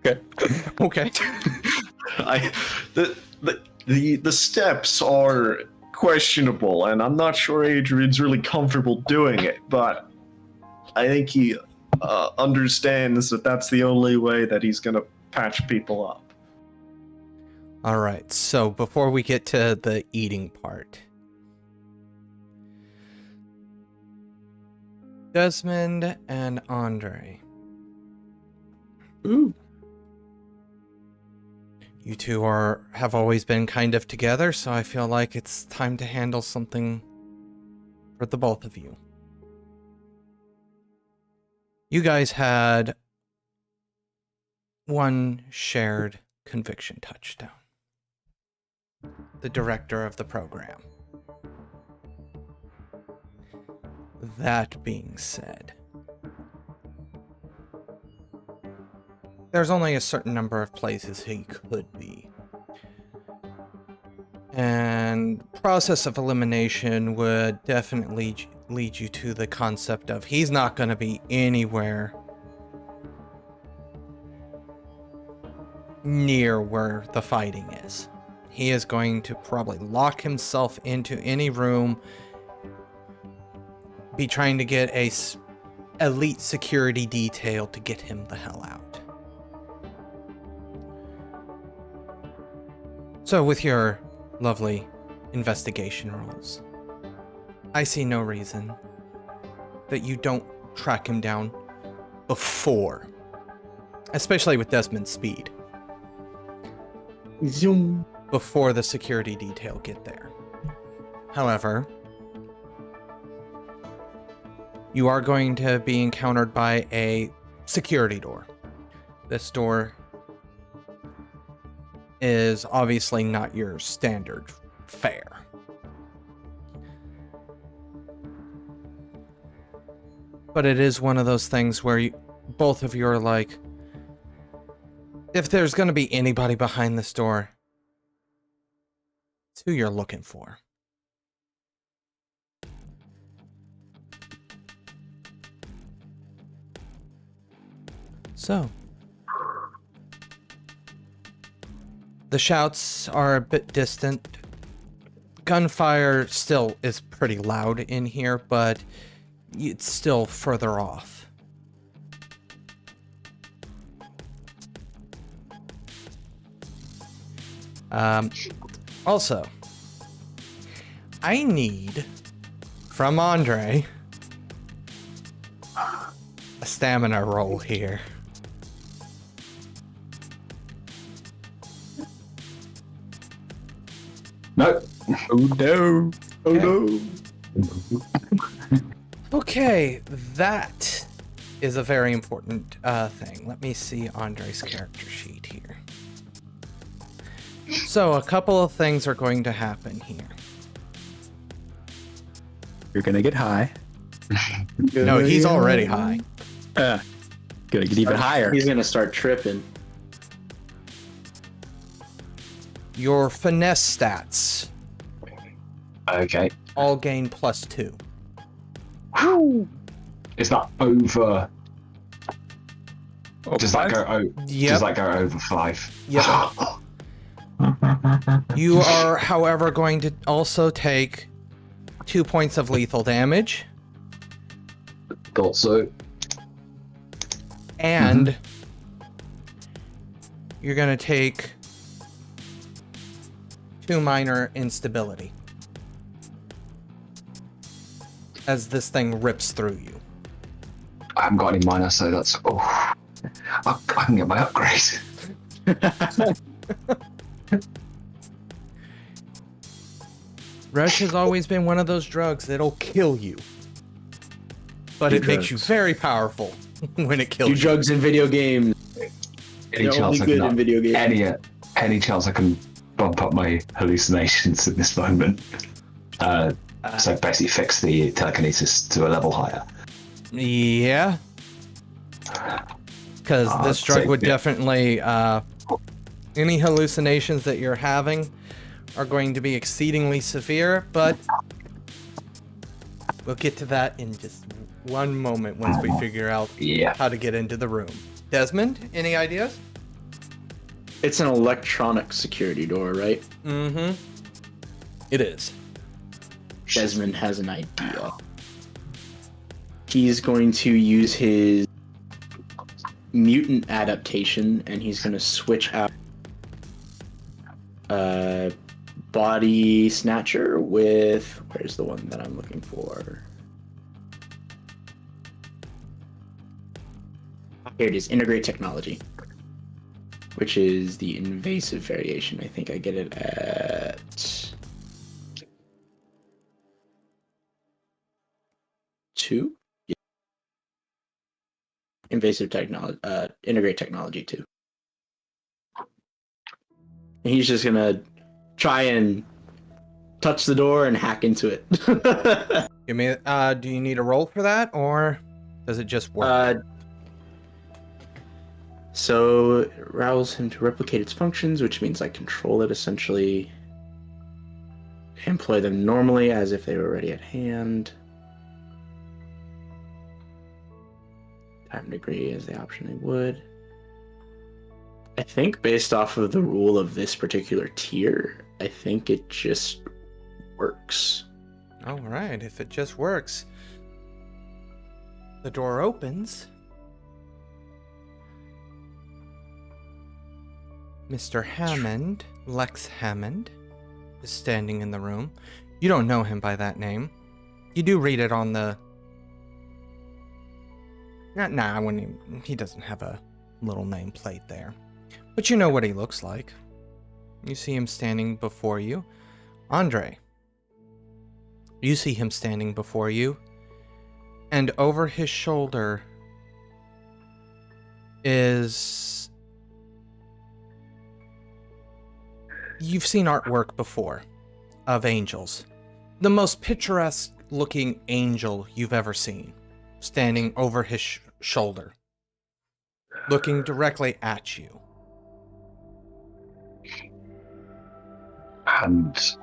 Okay. Okay. The steps are questionable, and I'm not sure Adrian's really comfortable doing it, but I think he understands that that's the only way that he's going to patch people up. All right. So before we get to the eating part, Desmond and Andre. Ooh. You two have always been kind of together, so I feel like it's time to handle something for the both of you. You guys had one shared conviction touchdown. The director of the program. That being said, there's only a certain number of places he could be. And process of elimination would definitely lead you to the concept of he's not going to be anywhere near where the fighting is. He is going to probably lock himself into any room, be trying to get a elite security detail to get him the hell out. So with your lovely investigation rolls. I see no reason that you don't track him down before, especially with Desmond's speed, Zoom. before the security detail get there. However, you are going to be encountered by a security door. This door is obviously not your standard fare. But it is one of those things where both of you are like, if there's going to be anybody behind this door, it's who you're looking for. So, the shouts are a bit distant. Gunfire still is pretty loud in here, but it's still further off. Also, I need from Andre a stamina roll here. No. Oh no. Oh no. Okay, that is a very important thing. Let me see Andre's character sheet here. So, a couple of things are going to happen here. You're gonna get high. No, he's already high. Gonna get even higher. He's gonna start tripping. Your finesse stats Okay. all gain +2. Is that over? Oh, Does that go? Yep. Does that go over 5? Yep. You are, however, going to also take 2 points of lethal damage, Thought so. and you're going to take 2 minor instability as this thing rips through you. I haven't got any minor, so that's. Oh, I can get my upgrade. Rush has always been one of those drugs that'll kill you, but it makes you very powerful when it kills Do you. drugs in video games. Any They're chance only I good can in video games. any chance I can bump up my hallucinations at this moment? So basically fix the telekinesis to a level higher. Yeah. Because this drug so, would yeah. definitely, any hallucinations that you're having are going to be exceedingly severe, but we'll get to that in just one moment once we figure out Yeah. how to get into the room. Desmond, any ideas? It's an electronic security door, right? Mm-hmm. It is. Desmond has an idea. He's going to use his mutant adaptation, and he's going to switch out Body Snatcher with... Where's the one that I'm looking for? Here it is, Integrate Technology, which is the invasive variation. I think I get it at 2? Yeah. Invasive technology, Integrate Technology 2. And he's just gonna try and touch the door and hack into it. Give me. Do you need a roll for that, or does it just work? So it allows him to replicate its functions, which means I control it essentially. Employ them normally as if they were already at hand. Time degree is the option they would. I think based off of the rule of this particular tier, I think it just works. All right, if it just works. The door opens. Mr. Hammond, Lex Hammond, is standing in the room. You don't know him by that name. You do read it on the... Nah, he doesn't have a little nameplate there. But you know what he looks like. You see him standing before you. Andre. You see him standing before you. And over his shoulder is... You've seen artwork before of angels. The most picturesque looking angel you've ever seen. Standing over his shoulder. Looking directly at you. And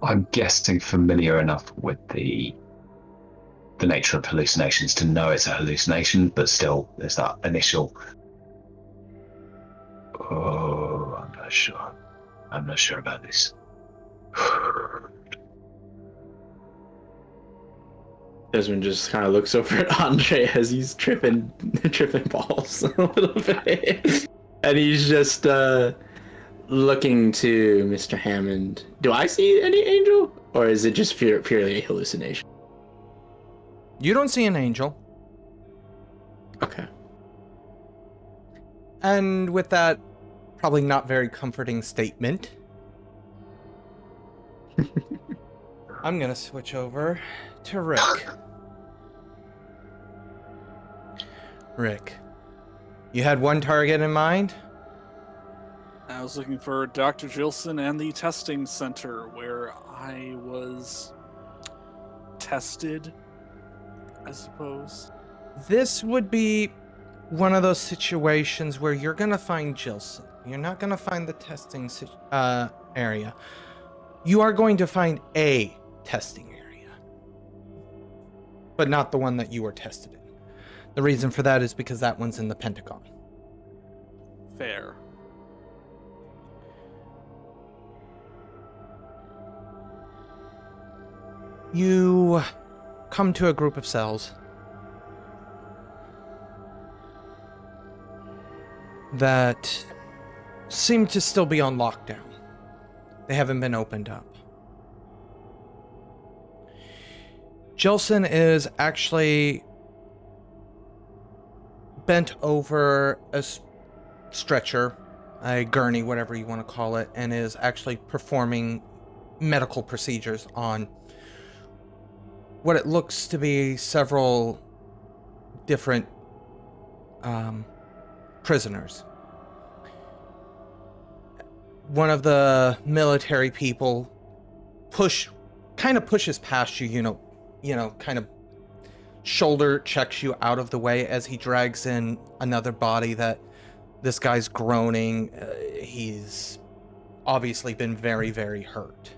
I'm guessing familiar enough with the nature of hallucinations to know it's a hallucination, but still there's that initial, oh, I'm not sure about this. Desmond just kind of looks over at Andre as he's tripping balls a little bit, and he's just looking to Mr. Hammond. Do I see any angel, or is it just purely a hallucination? You don't see an angel. Okay. And with that probably not very comforting statement, I'm gonna switch over to Rick. Rick, you had one target in mind? I was looking for Dr. Gilson and the testing center where I was tested, I suppose. This would be one of those situations where you're gonna find Gilson. You're not gonna find the testing area. You are going to find a testing area, but not the one that you were tested in. The reason for that is because that one's in the Pentagon. Fair. You come to a group of cells that seem to still be on lockdown. They haven't been opened up. Gilson is actually bent over a stretcher, a gurney, whatever you want to call it, and is actually performing medical procedures on what it looks to be several different prisoners. One of the military people kind of pushes past you, kind of shoulder checks you out of the way as he drags in another body that this guy's groaning. He's obviously been very, very hurt.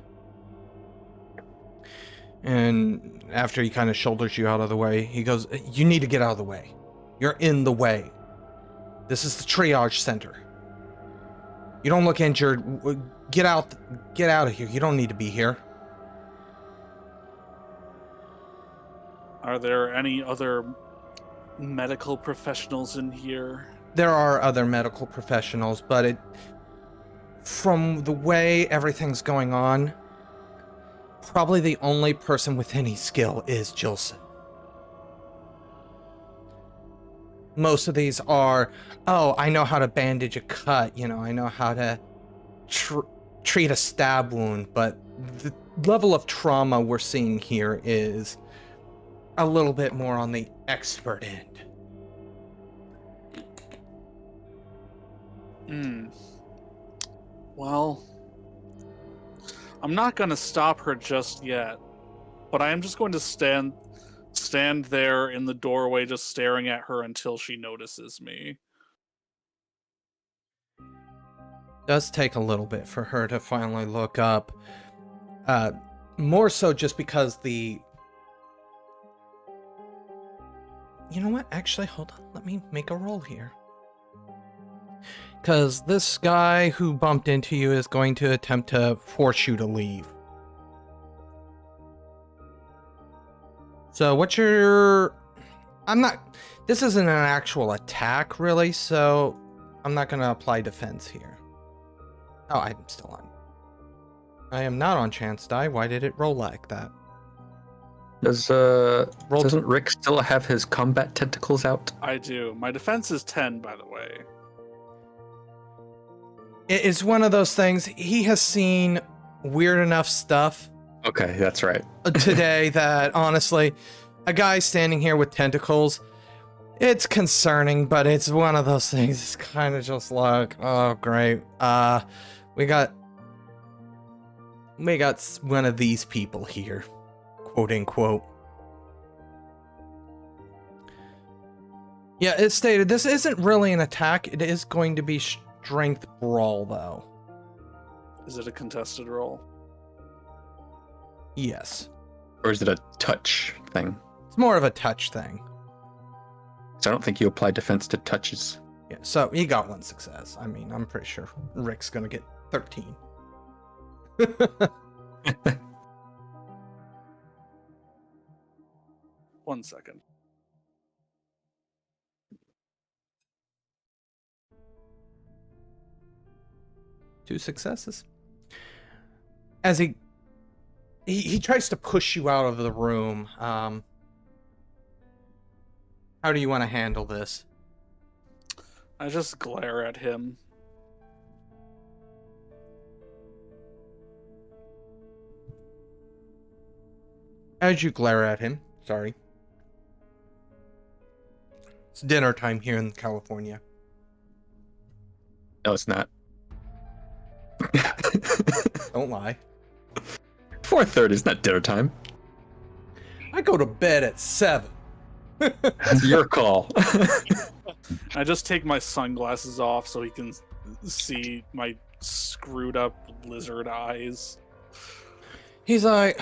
And after he kind of shoulders you out of the way, he goes, "You need to get out of the way. You're in the way. This is the triage center. You don't look injured. Get out of here. You don't need to be here." Are there any other medical professionals in here? There are other medical professionals, but from the way everything's going on, probably the only person with any skill is Gilson. Most of these are, I know how to bandage a cut, I know how to treat a stab wound, but the level of trauma we're seeing here is a little bit more on the expert end. Well, I'm not going to stop her just yet, but I am just going to stand there in the doorway just staring at her until she notices me. Does take a little bit for her to finally look up. More so just because you know what? Actually, hold on. Let me make a roll here. Because this guy who bumped into you is going to attempt to force you to leave. So what's your... This isn't an actual attack, really, so I'm not going to apply defense here. Oh, I'm still on. I am not on chance die. Why did it roll like that? Doesn't Rick still have his combat tentacles out? I do. My defense is 10, by the way. It's one of those things. He has seen weird enough stuff Okay, that's right. today that honestly, a guy standing here with tentacles, it's concerning, but it's one of those things. It's kind of just like, oh great. We got one of these people here, quote unquote. Yeah, it's stated this isn't really an attack. It is going to be strength brawl, though. Is it a contested roll? Yes. Or is it a touch thing? It's more of a touch thing. So I don't think you apply defense to touches. Yeah, so he got 1 success. I mean, I'm pretty sure Rick's gonna get 13. 1 second. Two successes. As he tries to push you out of the room. How do you want to handle this? I just glare at him. As you glare at him, sorry. It's dinner time here in California. No, it's not. Don't lie. 4:30 is not dinner time. I go to bed at 7. It's your call. I just take my sunglasses off so he can see my screwed up lizard eyes. He's like,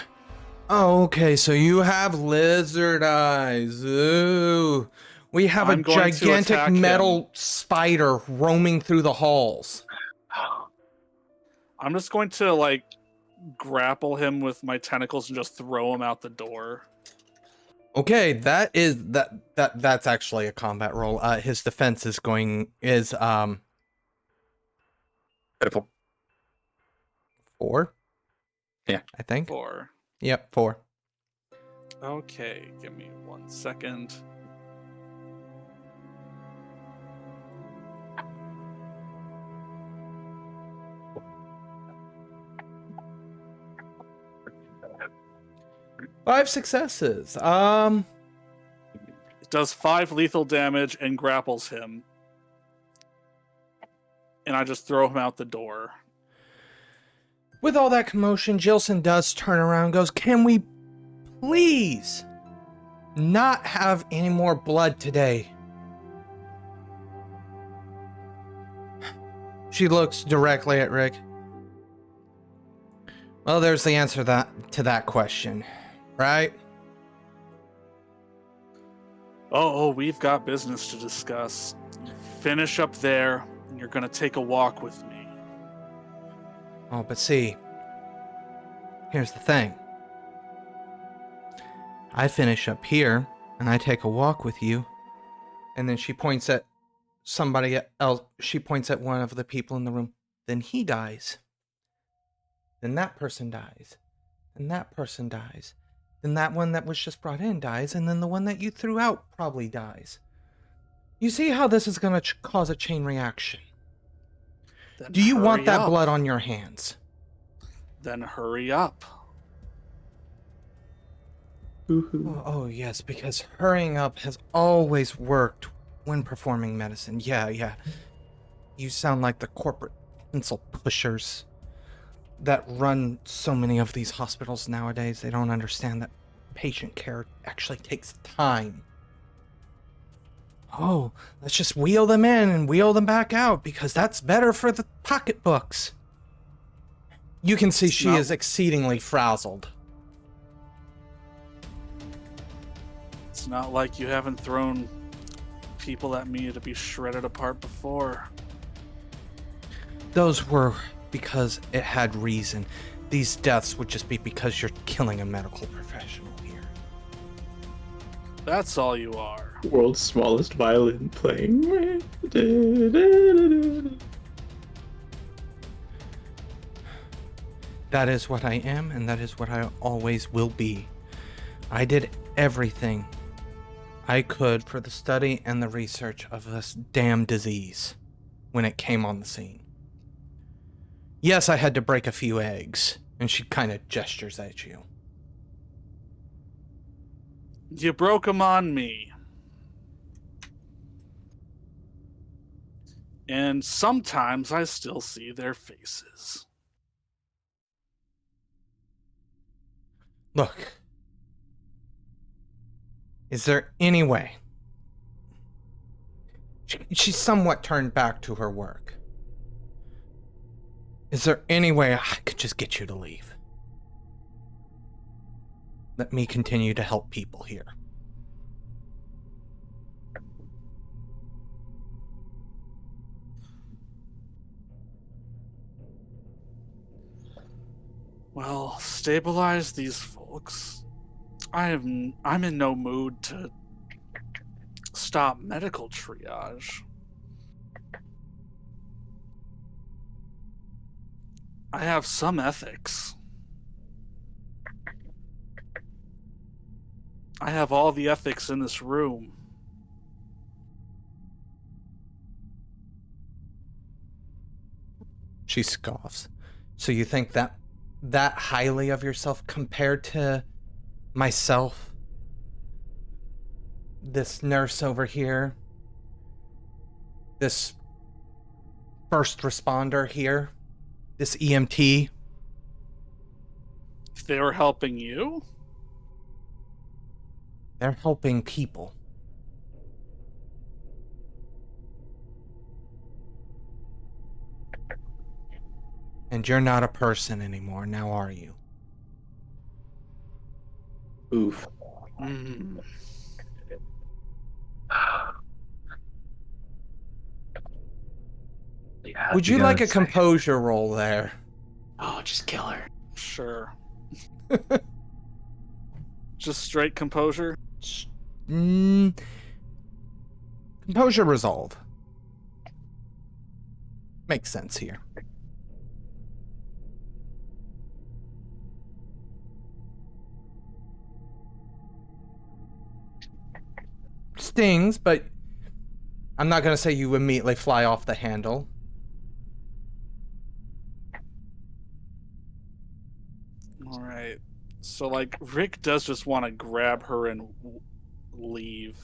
oh, okay, so you have lizard eyes. Ooh. We have I'm a going to gigantic attack metal spider roaming through the halls. I'm just going to, like, grapple him with my tentacles and just throw him out the door. Okay, that's actually a combat roll. His defense is Pitiful. 4. Yeah. I think. 4. Yep, 4. Okay, give me 1 second. Five successes. It does 5 lethal damage and grapples him. And I just throw him out the door. With all that commotion, Jilson does turn around and goes, can we please not have any more blood today? She looks directly at Rick. Well, there's the answer to that question, right? Oh, we've got business to discuss. Finish up there, and you're gonna take a walk with me. Oh, but see, here's the thing. I finish up here, and I take a walk with you, and then she points at somebody else. She points at one of the people in the room. Then he dies. Then that person dies. Then that person dies. Then that one that was just brought in dies, and then the one that you threw out probably dies. You see how this is going to cause a chain reaction. Then Do you want hurry that up. blood on your hands? Then hurry up. Oh, yes, because hurrying up has always worked when performing medicine. Yeah. You sound like the corporate pencil pushers that run so many of these hospitals nowadays. They don't understand that patient care actually takes time. Oh, let's just wheel them in and wheel them back out because that's better for the pocketbooks. You can see she is exceedingly frazzled. It's not like you haven't thrown people at me to be shredded apart before. Those were because it had reason. These deaths would just be because you're killing a medical professional here. That's all you are. World's smallest violin playing. That is what I am, and that is what I always will be. I did everything I could for the study and the research of this damn disease when it came on the scene. Yes, I had to break a few eggs, and she kind of gestures at you. You broke them on me. And sometimes I still see their faces. Look, is there any way? She somewhat turned back to her work. Is there any way I could just get you to leave? Let me continue to help people here. Well, stabilize these folks. I'm in no mood to stop medical triage. I have some ethics. I have all the ethics in this room. She scoffs. So you think that highly of yourself compared to myself? This nurse over here? This first responder here? This EMT? If they were helping you? They're helping people. And you're not a person anymore, now are you? Oof. Mm. Would you like a composure roll there? Oh, just kill her. Sure. Just straight composure? Composure resolve. Makes sense here. Stings, but I'm not going to say you immediately fly off the handle. All right. So, like, Rick does just want to grab her and leave.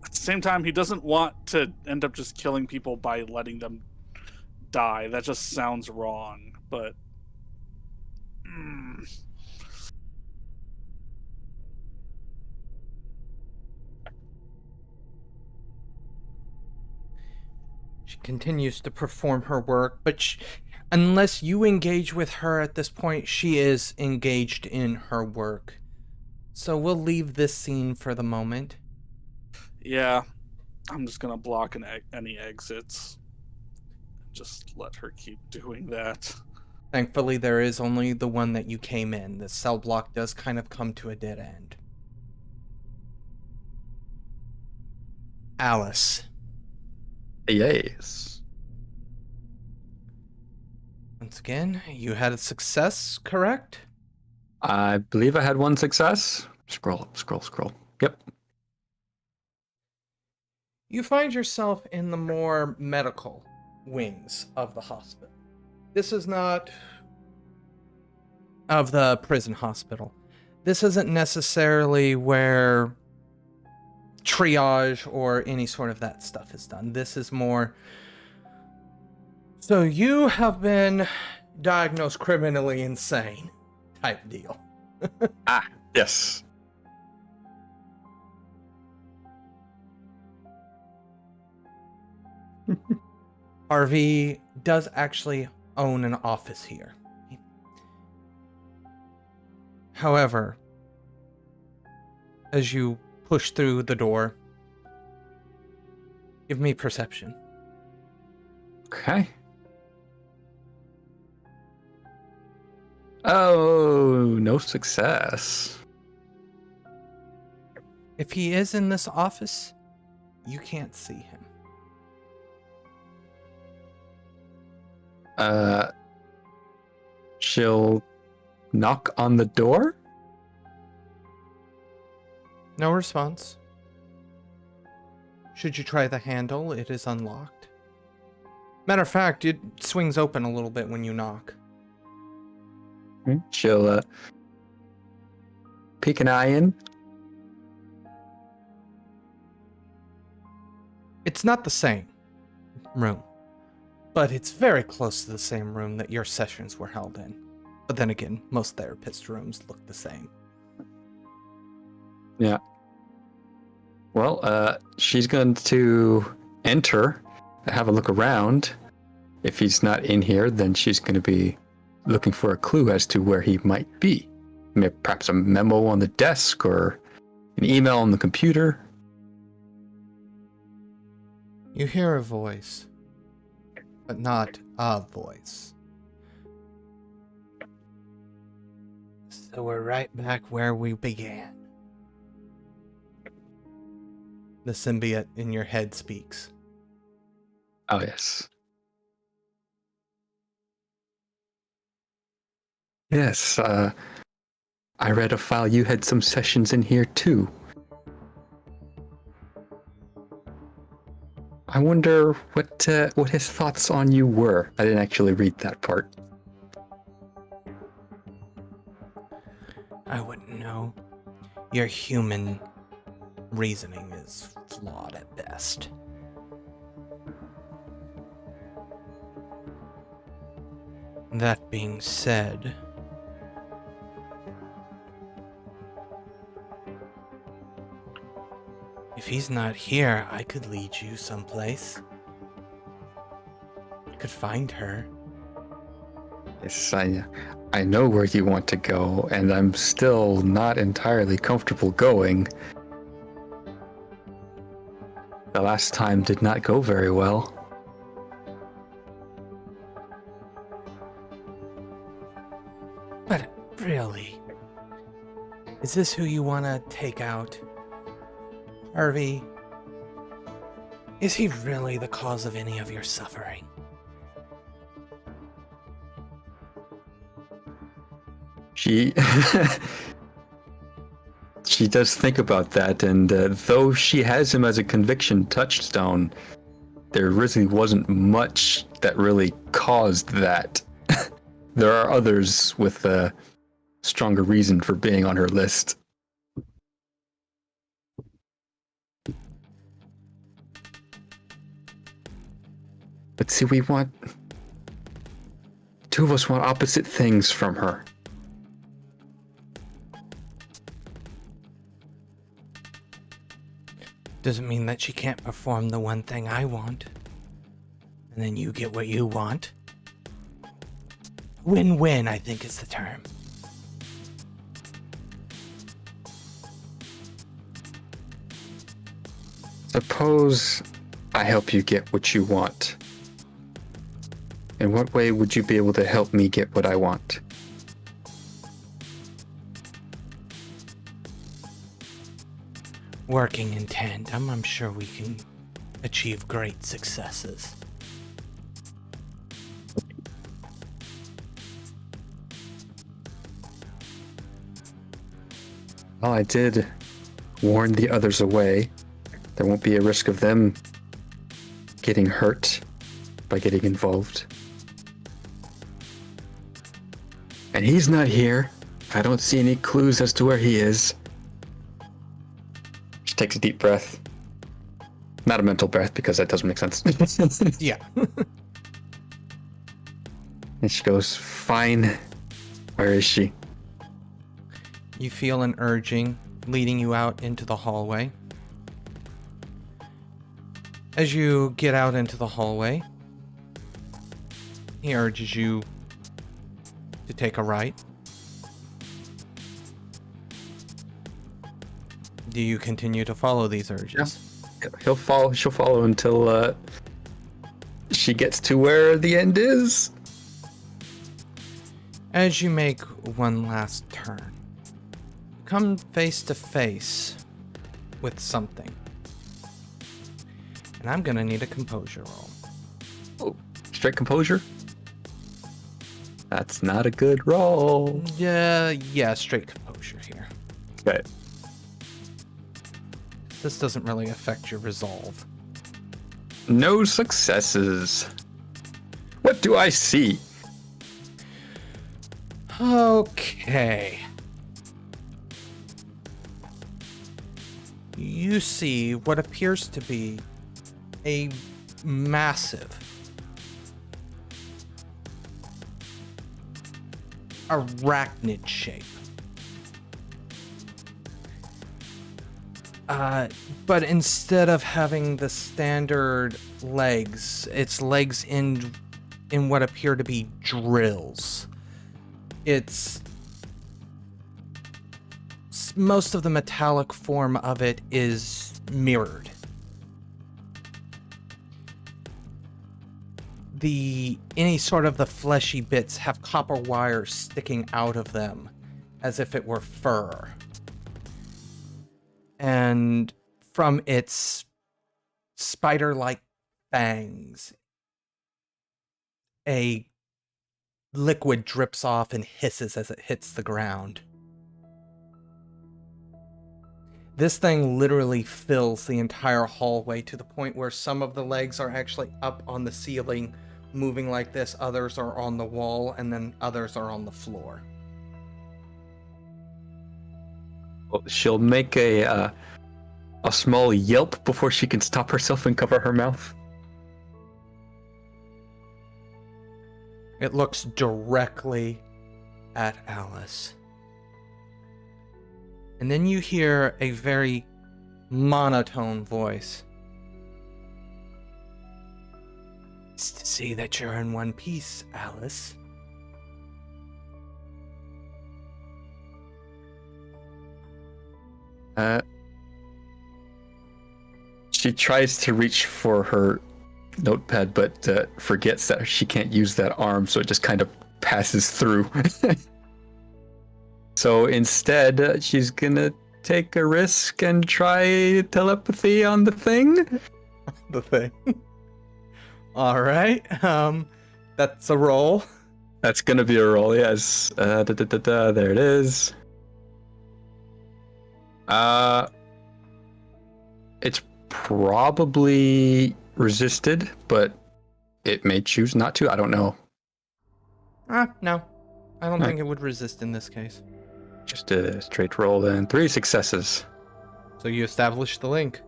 At the same time, he doesn't want to end up just killing people by letting them die. That just sounds wrong, but... She continues to perform her work, but unless you engage with her at this point, she is engaged in her work. So we'll leave this scene for the moment. Yeah, I'm just gonna block any exits. Just let her keep doing that. Thankfully, there is only the one that you came in. The cell block does kind of come to a dead end. Alice. Yes. Once again, you had a success, correct? I believe I had one success. Scroll. Yep. You find yourself in the more medical wings of the hospital. This is not of the prison hospital. This isn't necessarily where triage or any sort of that stuff is done. This is more... So you have been diagnosed criminally insane type deal. Yes. RV does actually own an office here. However, as you push through the door, give me perception. Okay. Oh, no success. If he is in this office, you can't see him. she'll knock on the door. No response. Should you try the handle, it is unlocked. Matter of fact, it swings open a little bit when you knock. She'll peek an eye in. It's not the same room, but it's very close to the same room that your sessions were held in. But then again, most therapist rooms look the same. Yeah. Well, she's going to enter, have a look around. If he's not in here, then she's going to be looking for a clue as to where he might be. Maybe perhaps a memo on the desk or an email on the computer. You hear a voice, but not a voice. So we're right back where we began. The symbiote in your head speaks. Oh, yes. Yes, I read a file. You had some sessions in here, too. I wonder what his thoughts on you were. I didn't actually read that part. I wouldn't know. Your human reasoning is flawed at best. That being said, if he's not here, I could lead you someplace. I could find her. Yes, I know where you want to go, and I'm still not entirely comfortable going. The last time did not go very well. But really, is this who you want to take out? Harvey, is he really the cause of any of your suffering? She she does think about that, and though she has him as a conviction touchstone, there really wasn't much that really caused that. There are others with a stronger reason for being on her list. But see, two of us want opposite things from her. Doesn't mean that she can't perform the one thing I want. And then you get what you want. Win-win, I think is the term. Suppose I help you get what you want. In what way would you be able to help me get what I want? Working in tandem, I'm sure we can achieve great successes. Well, I did warn the others away. There won't be a risk of them getting hurt by getting involved. And he's not here. I don't see any clues as to where he is. She takes a deep breath. Not a mental breath, because that doesn't make sense. Yeah. And she goes, fine. Where is she? You feel an urging leading you out into the hallway. As you get out into the hallway, he urges you to take a right. Do you continue to follow these urges? She'll follow until she gets to where the end is. As you make one last turn, come face to face with something. And I'm gonna need a composure roll. Oh, straight composure? That's not a good roll. Yeah, straight composure here. Okay. This doesn't really affect your resolve. No successes. What do I see? Okay. You see what appears to be a massive arachnid shape. But instead of having the standard legs, its legs end in what appear to be drills. Most of the metallic form of it is mirrored. Any sort of the fleshy bits have copper wires sticking out of them as if it were fur. And from its spider-like fangs, a liquid drips off and hisses as it hits the ground. This thing literally fills the entire hallway to the point where some of the legs are actually up on the ceiling, moving like this, others are on the wall, and then others are on the floor. Well, she'll make a small yelp before she can stop herself and cover her mouth. It looks directly at Alice. And then you hear a very monotone voice. It's to see that you're in one piece, Alice. She tries to reach for her notepad, but forgets that she can't use that arm, so it just kind of passes through. So instead, she's gonna take a risk and try telepathy on the thing. The thing. All right. That's a roll. That's gonna be a roll, yes. There it is. It's probably resisted, but it may choose not to. I don't know. No. I don't think it would resist in this case. Just a straight roll then. 3 successes. So you establish the link.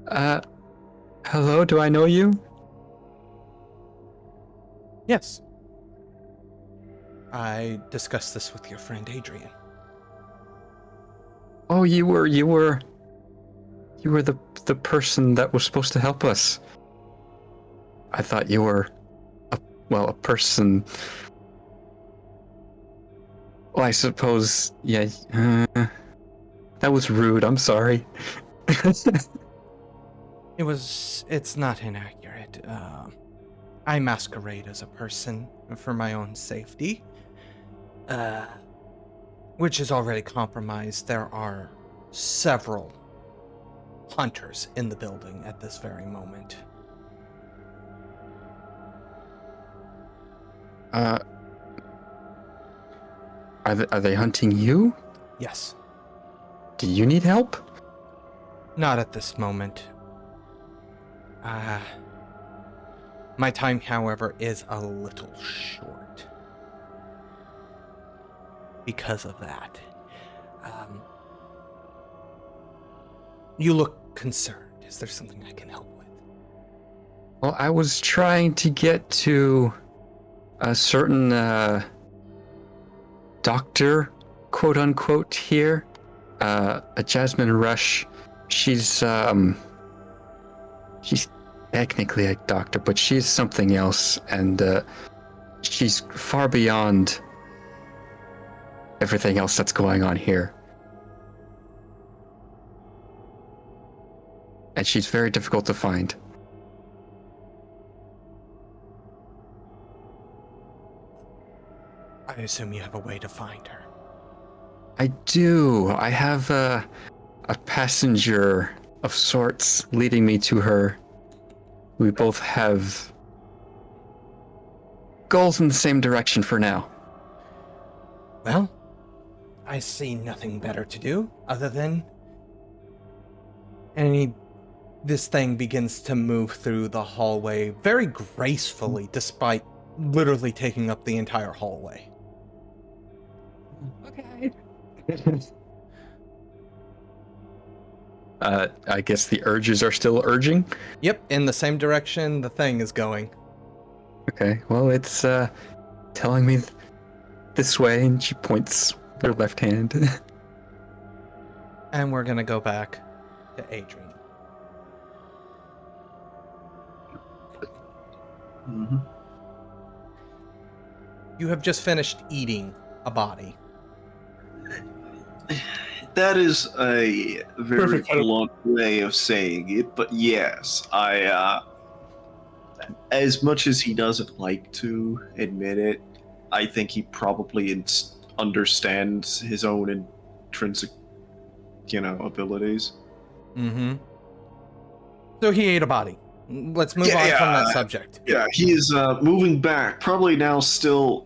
Hello, do I know you? Yes. I discussed this with your friend Adrian. Oh, you were the person that was supposed to help us. I thought you were a person. Well, I suppose, yeah. That was rude. I'm sorry. It's not inaccurate. I masquerade as a person for my own safety. Which is already compromised. There are several hunters in the building at this very moment. Are they hunting you? Yes. Do you need help? Not at this moment. My time, however, is a little short. Because of that. You look concerned. Is there something I can help with? Well, I was trying to get to a certain doctor, quote unquote, here. A Jasmine Rush. She's technically a doctor, but she's something else, and she's far beyond everything else that's going on here. And she's very difficult to find. I assume you have a way to find her. I do. I have a passenger of sorts leading me to her. We both have goals in the same direction for now. Well, I see nothing better to do other than... This thing begins to move through the hallway very gracefully, despite literally taking up the entire hallway. Okay. I guess the urges are still urging. Yep, in the same direction the thing is going. Okay, well, it's telling me this way, and she points her left hand. And we're gonna go back to Adrian. Mm-hmm. You have just finished eating a body. That is a very Perfect. blunt way of saying it, but yes, as much as he doesn't like to admit it, I think he probably understands his own intrinsic, abilities. Mm-hmm. So he ate a body. Let's move on from that subject. Yeah, he is moving back. Probably now still.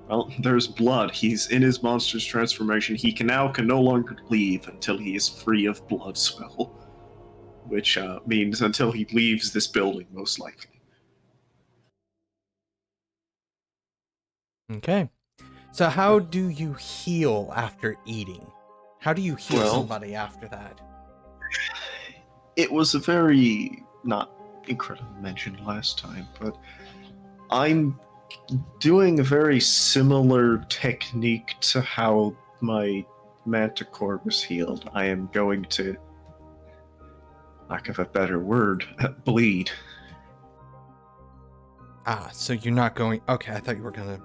Well, there's blood. He's in his monster's transformation. He can no longer leave until he is free of blood spell, which means until he leaves this building, most likely. Okay. So how do you heal after eating? How do you heal somebody after that? It was a very not incredible mention last time, but I'm doing a very similar technique to how my manticore was healed. I am going to, lack of a better word, bleed. Ah, so you're not going... Okay, I thought you were gonna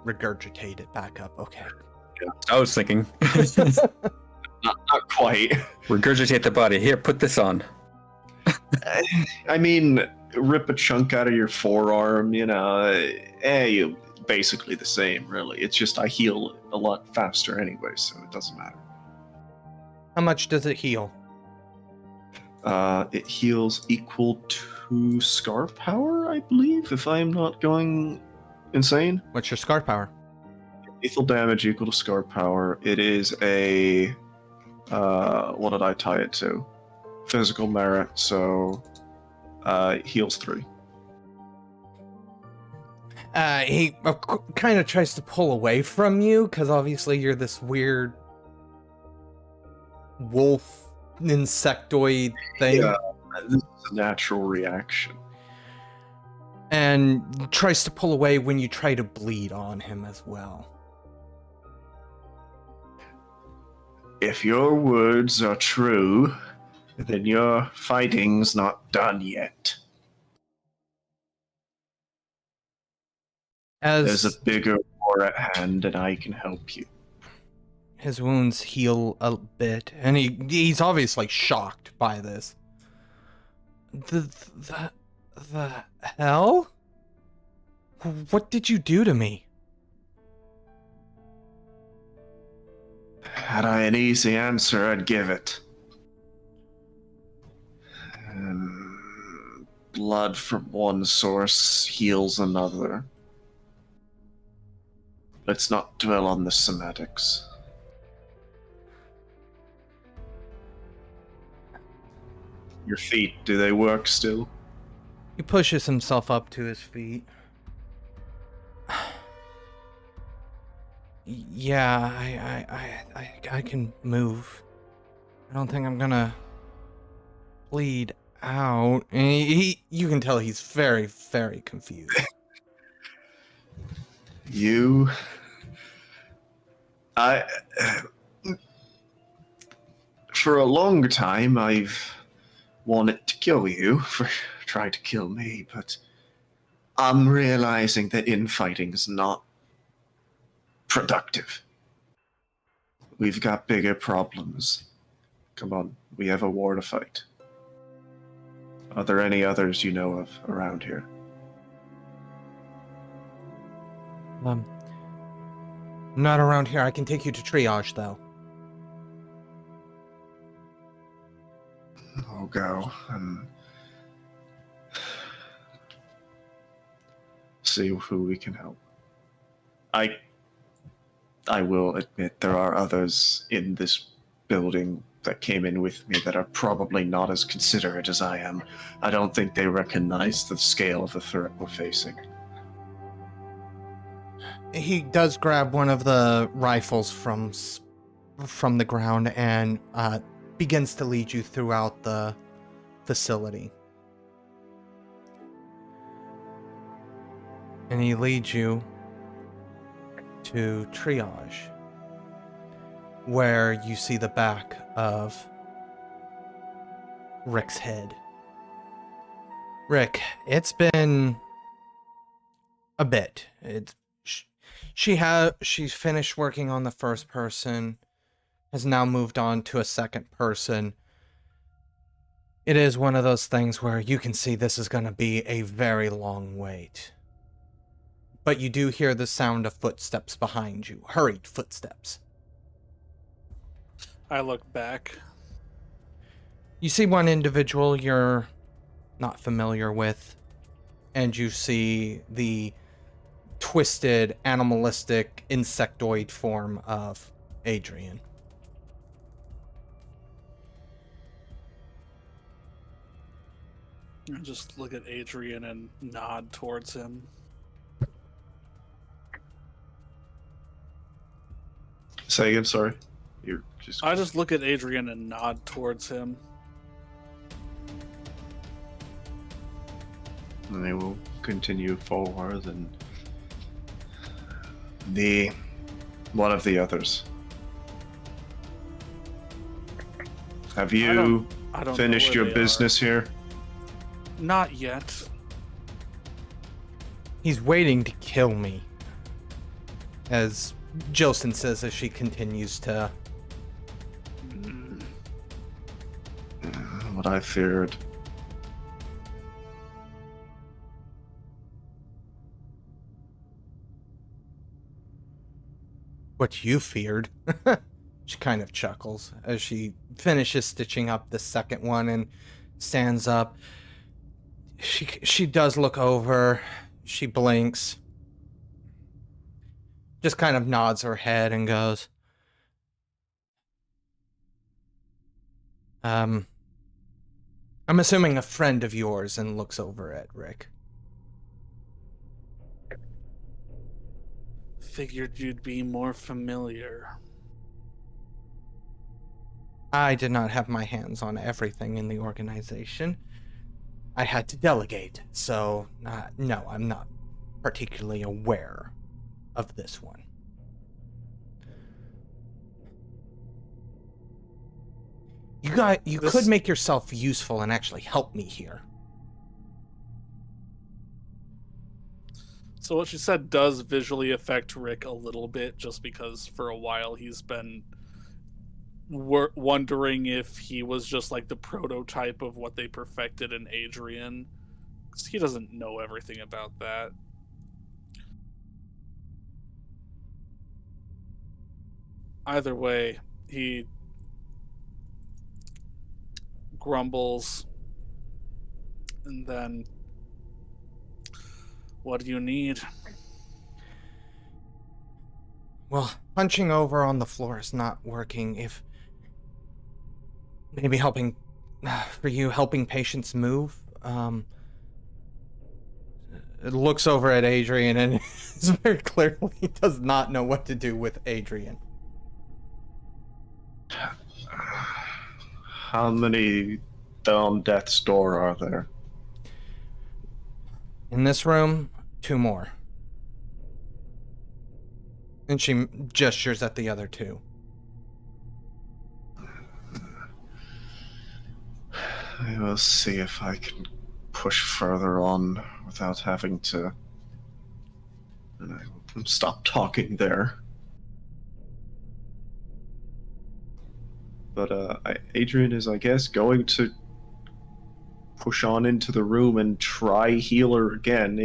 regurgitate it back up. Okay. I was thinking. Not quite. Regurgitate the body. Here, put this on. I mean, rip a chunk out of your forearm, basically the same, really. It's just I heal a lot faster anyway, so it doesn't matter. How much does it heal? It heals equal to scar power, I believe, if I'm not going insane. What's your scar power? Lethal damage equal to scar power. It is a... what did I tie it to? Physical merit, so heals 3. He kind of tries to pull away from you, because obviously you're this weird wolf insectoid thing. Yeah, this is a natural reaction. And tries to pull away when you try to bleed on him as well. If your words are true, then your fighting's not done yet. There's a bigger war at hand, and I can help you. His wounds heal a bit, and he's obviously shocked by this. The hell? What did you do to me? Had I an easy answer, I'd give it. Blood from one source heals another. Let's not dwell on the semantics. Your feet, do they work still? He pushes himself up to his feet. Yeah, I can move. I don't think I'm gonna bleed out. And you can tell he's very, very confused. For a long time, I've wanted to kill you for trying to kill me, but I'm realizing that infighting is not productive. We've got bigger problems. Come on, we have a war to fight. Are there any others you know of around here? Not around here. I can take you to triage, though. I'll go. see who we can help. I will admit there are others in this building that came in with me that are probably not as considerate as I am. I don't think they recognize the scale of the threat we're facing. He does grab one of the rifles from the ground and begins to lead you throughout the facility. And he leads you to triage, where you see the back of Rick's head. Rick, it's been a bit. She's finished working on the first person, has now moved on to a second person. It is one of those things where you can see this is going to be a very long wait. But you do hear the sound of footsteps behind you, hurried footsteps. I look back. You see one individual you're not familiar with, and you see the twisted, animalistic, insectoid form of Adrian. I just look at Adrian and nod towards him. Say again, sorry. You're just... I just look at Adrian and nod towards him. And they will continue forward, and one of the others. Have you I don't finished know where your they business here? Not yet. He's waiting to kill me, as Jilson says as she continues to... What I feared. What you feared. She kind of chuckles as she finishes stitching up the second one and stands up. She does look over. She blinks. Just kind of nods her head and goes, I'm assuming a friend of yours, and looks over at Rick. Figured you'd be more familiar. I did not have my hands on everything in the organization. I had to delegate, so no, I'm not particularly aware of this one. You could make yourself useful and actually help me here. So what she said does visually affect Rick a little bit, just because for a while he's been wondering if he was just like the prototype of what they perfected in Adrian, because he doesn't know everything about that. Either way, he grumbles, and then, what do you need? Well, hunching over on the floor is not working. If maybe helping patients move. It looks over at Adrian and it's very clearly does not know what to do with Adrian. How many on death's door are there? In this room, 2 more. And she gestures at the other 2. I will see if I can push further on without having to... And I will stop talking there. But Adrian is, I guess, going to push on into the room and try heal her again.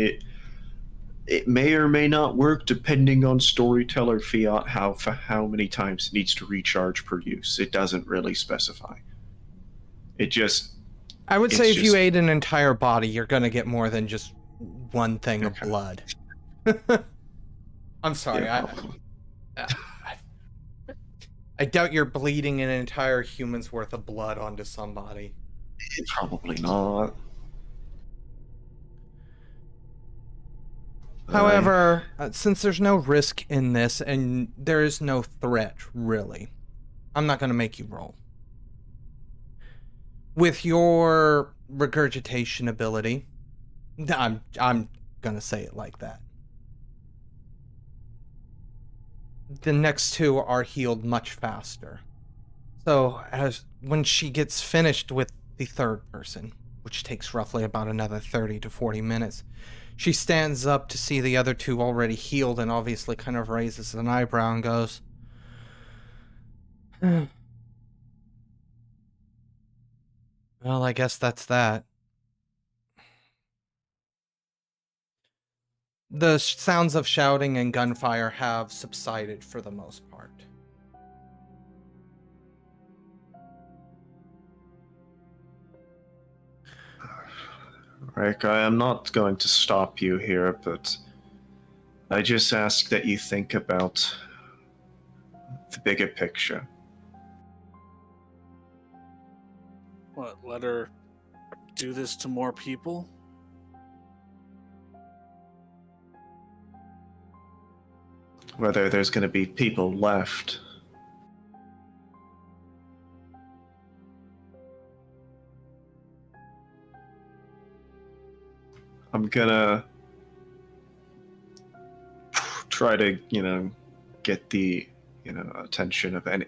It may or may not work depending on Storyteller fiat how many times it needs to recharge per use. It doesn't really specify. I would say if you ate an entire body, you're going to get more than just one thing of blood. I'm sorry. Yeah, I doubt you're bleeding an entire human's worth of blood onto somebody. probably not. However, since there's no risk in this and there is no threat, really, I'm not going to make you roll. With your regurgitation ability, I'm going to say it like that. The next two are healed much faster. So when she gets finished with the third person, which takes roughly about another 30 to 40 minutes, she stands up to see the other two already healed and obviously kind of raises an eyebrow and goes, well, I guess that's that. The sounds of shouting and gunfire have subsided for the most part. Rick, I am not going to stop you here, but I just ask that you think about the bigger picture. What, let her do this to more people? Whether there's going to be people left. I'm gonna try to, get the, attention of any,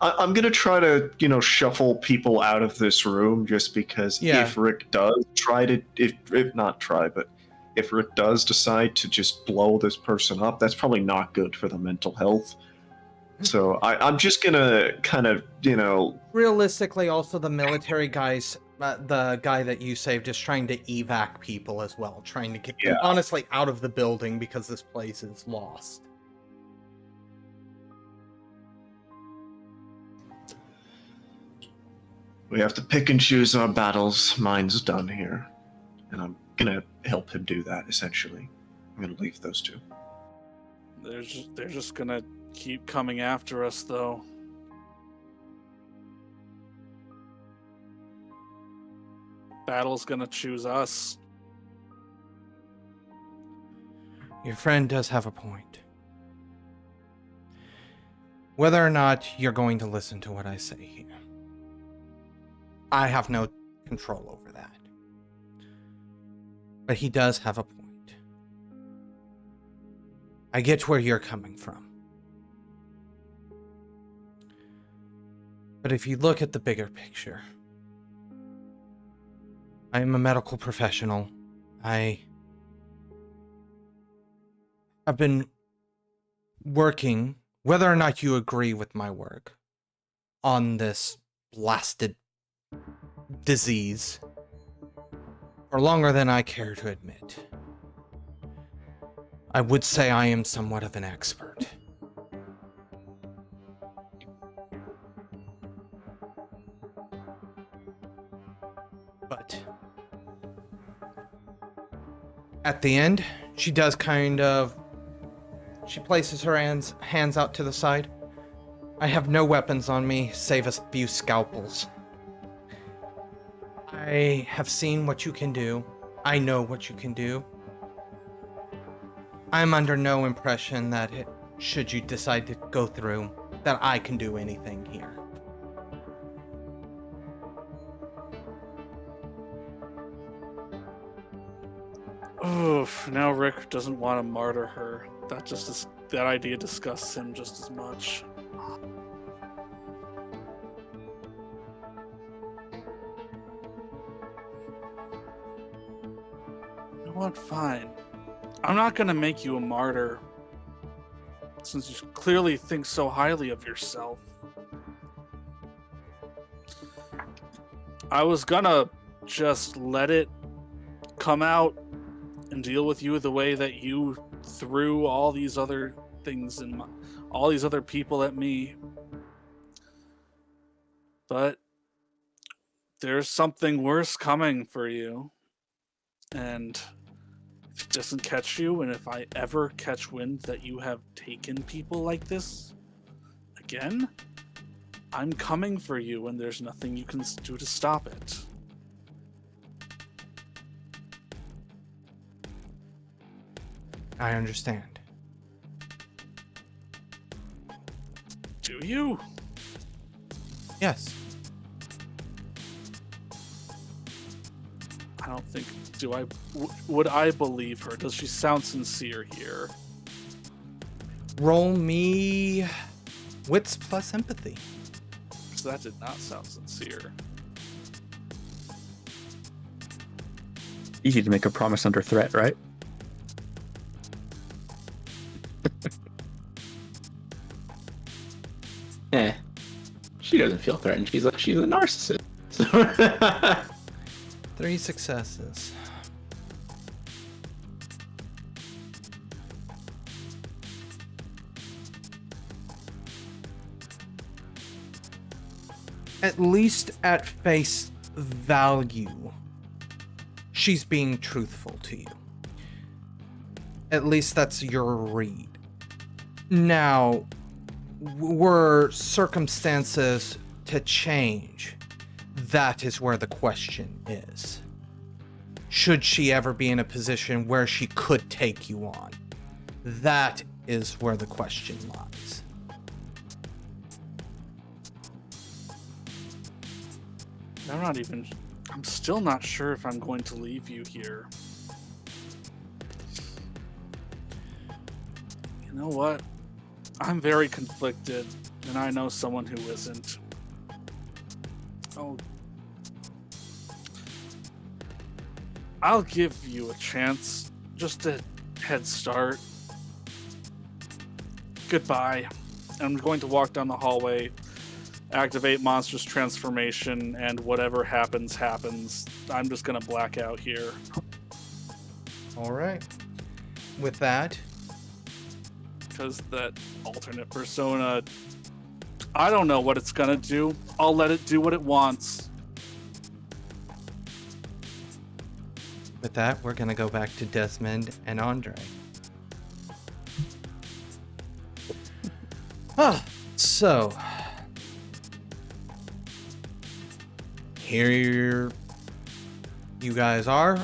I'm gonna try to, shuffle people out of this room just because if Rick does try to, if not try, but if Rick does decide to just blow this person up, that's probably not good for the mental health. So I'm just gonna kind of, Realistically, also the military guys, the guy that you saved is trying to evac people as well, trying to get them honestly out of the building because this place is lost. We have to pick and choose our battles. Mine's done here. And I'm gonna help him do that, essentially. I'm gonna leave those two. They're just gonna keep coming after us, though. Battle's gonna choose us. Your friend does have a point. Whether or not you're going to listen to what I say here, I have no control over that. But he does have a point. I get where you're coming from. But if you look at the bigger picture, I am a medical professional. I have been working, whether or not you agree with my work, on this blasted disease for longer than I care to admit. I would say I am somewhat of an expert. But at the end, she does she places her hands out to the side. I have no weapons on me, save a few scalpels. I have seen what you can do. I know what you can do. I'm under no impression that should you decide to go through, that I can do anything here. Oof, now Rick doesn't want to martyr her. That idea disgusts him just as much. You know what? Fine. I'm not gonna make you a martyr, since you clearly think so highly of yourself. I was gonna just let it come out and deal with you the way that you threw all these other things and all these other people at me. But there's something worse coming for you. And If it doesn't catch you, and if I ever catch wind that you have taken people like this again, I'm coming for you, and there's nothing you can do to stop it. I understand. Do you? Yes. I don't think. Would I believe her? Does she sound sincere here? Roll me wits plus empathy. Because that did not sound sincere. Easy to make a promise under threat, right? She doesn't feel threatened. She's a narcissist. 3 successes. At least at face value, she's being truthful to you. At least that's your read. Now, were circumstances to change, that is where the question is. Should she ever be in a position where she could take you on? That is where the question lies. I'm still not sure if I'm going to leave you here. You know what? I'm very conflicted, and I know someone who isn't. I'll give you a chance, just a head start. Goodbye. I'm going to walk down the hallway, activate Monstrous Transformation, and whatever happens, happens. I'm just gonna black out here. All right. With that, Because that alternate persona, I don't know what it's gonna do. I'll let it do what it wants. with that, we're gonna go back to Desmond and Andre. So here you guys are.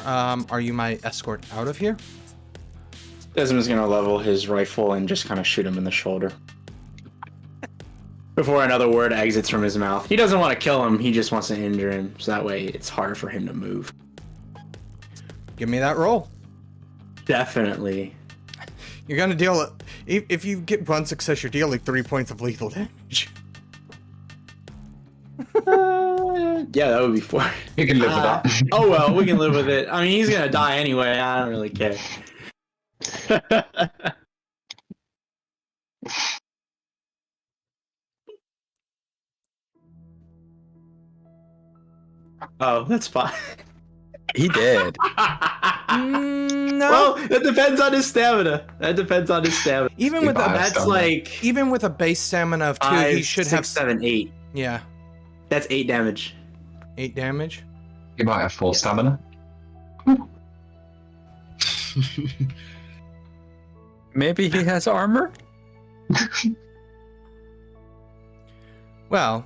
Are you my escort out of here? Desmond's gonna level his rifle and just kind of shoot him in the shoulder. Before another word exits from his mouth. He doesn't want to kill him, he just wants to injure him, so that way it's harder for him to move. Give me that roll. Definitely. You're gonna deal if you get one success, you're dealing 3 points of lethal damage. Yeah, that would be 4. You can live with that. Oh well, we can live with it. I mean, he's gonna die anyway, I don't really care. Oh, that's fine. He did. No. Well, that depends on his stamina. Even with That's like even with a base stamina of 2, 5, he should 6, have 7, 8. Yeah, That's 8 damage. 8 damage. You might have 4 stamina. Maybe he has armor? Well,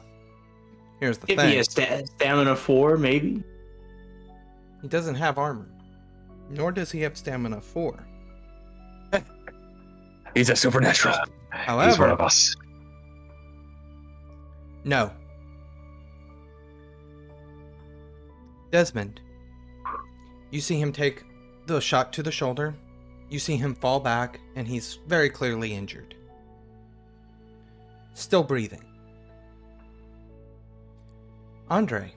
here's the If thing. he has stamina 4, maybe. He doesn't have armor. Nor does he have stamina 4. He's a supernatural. He's one However, of us. no. Desmond, you see him take the shot to the shoulder. You see him fall back, and he's very clearly injured. Still breathing. Andre,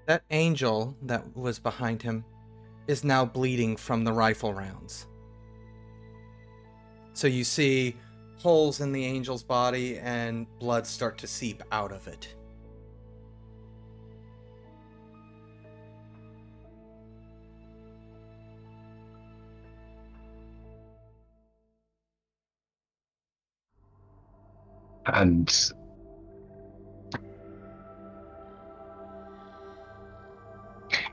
that angel that was behind him is now bleeding from the rifle rounds. So you see holes in the angel's body and blood start to seep out of it. And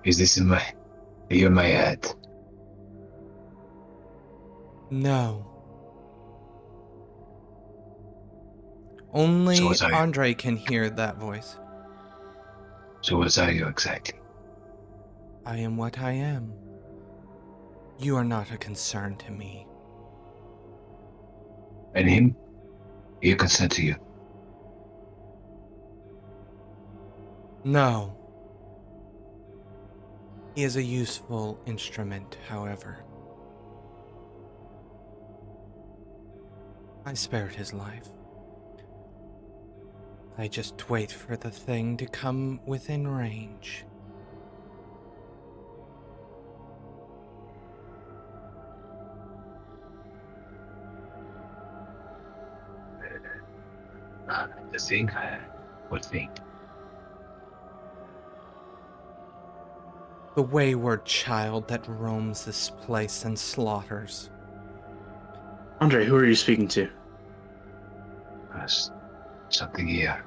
is this in my? Are you in my head? No. Only So what are you? Andre can hear that voice. So what are you exactly? I am what I am. You are not a concern to me. And him? He consent to you? No. He is a useful instrument, however. I spared his life. I just wait for the thing to come within range. The thing? What thing? The wayward child that roams this place and slaughters. Andre, who are you speaking to? There's something here.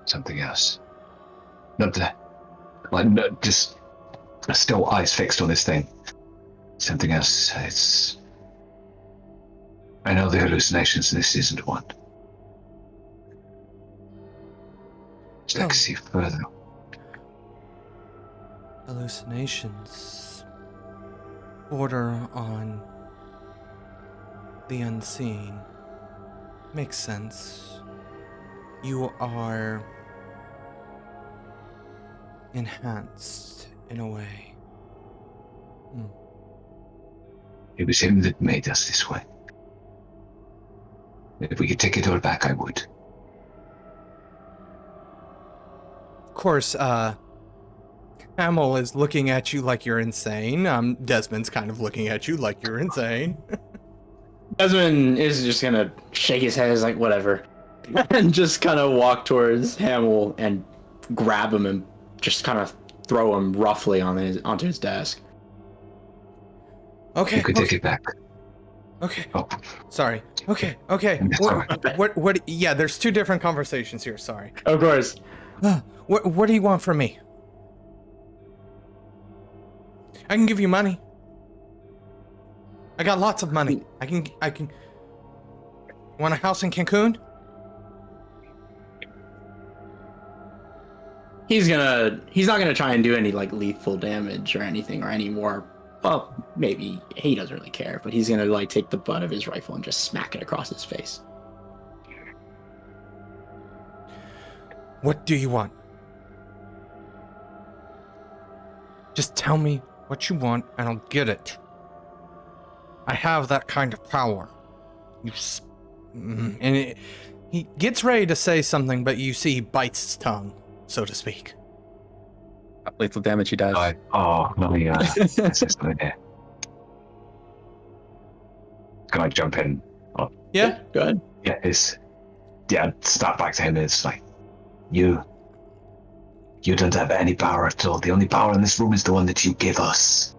Something else. Not that. Like, no, just still eyes fixed on this thing. Something else. It's. I know the hallucinations, this isn't one. Just like to see further. Hallucinations border on the unseen. Makes sense. You are enhanced in a way. It was him that made us this way. If we could take it all back, I would. Of course, Hamill is looking at you like you're insane. Desmond's kind of looking at you like you're insane. Desmond is just gonna shake his head, is like, whatever. And just kind of walk towards Hamill and grab him and just kind of throw him roughly onto his desk. Okay. You could take it back. Okay. Oh, Sorry. Okay. That's all right. What? Yeah, there's two different conversations here. Sorry. Of course. What do you want from me? I can give you money. I got lots of money. I can. Want a house in Cancun? He's not gonna try and do any like lethal damage or anything or any more. Well, maybe he doesn't really care, but he's gonna like take the butt of his rifle and just smack it across his face. What do you want? Just tell me what you want and I'll get it. I have that kind of power. He gets ready to say something, but you see he bites his tongue, so to speak. Lethal damage he does. No, yeah. Can I jump in? Oh, Yeah? Go ahead. Yeah, start back to him. It's like, you don't have any power at all. The only power in this room is the one that you give us.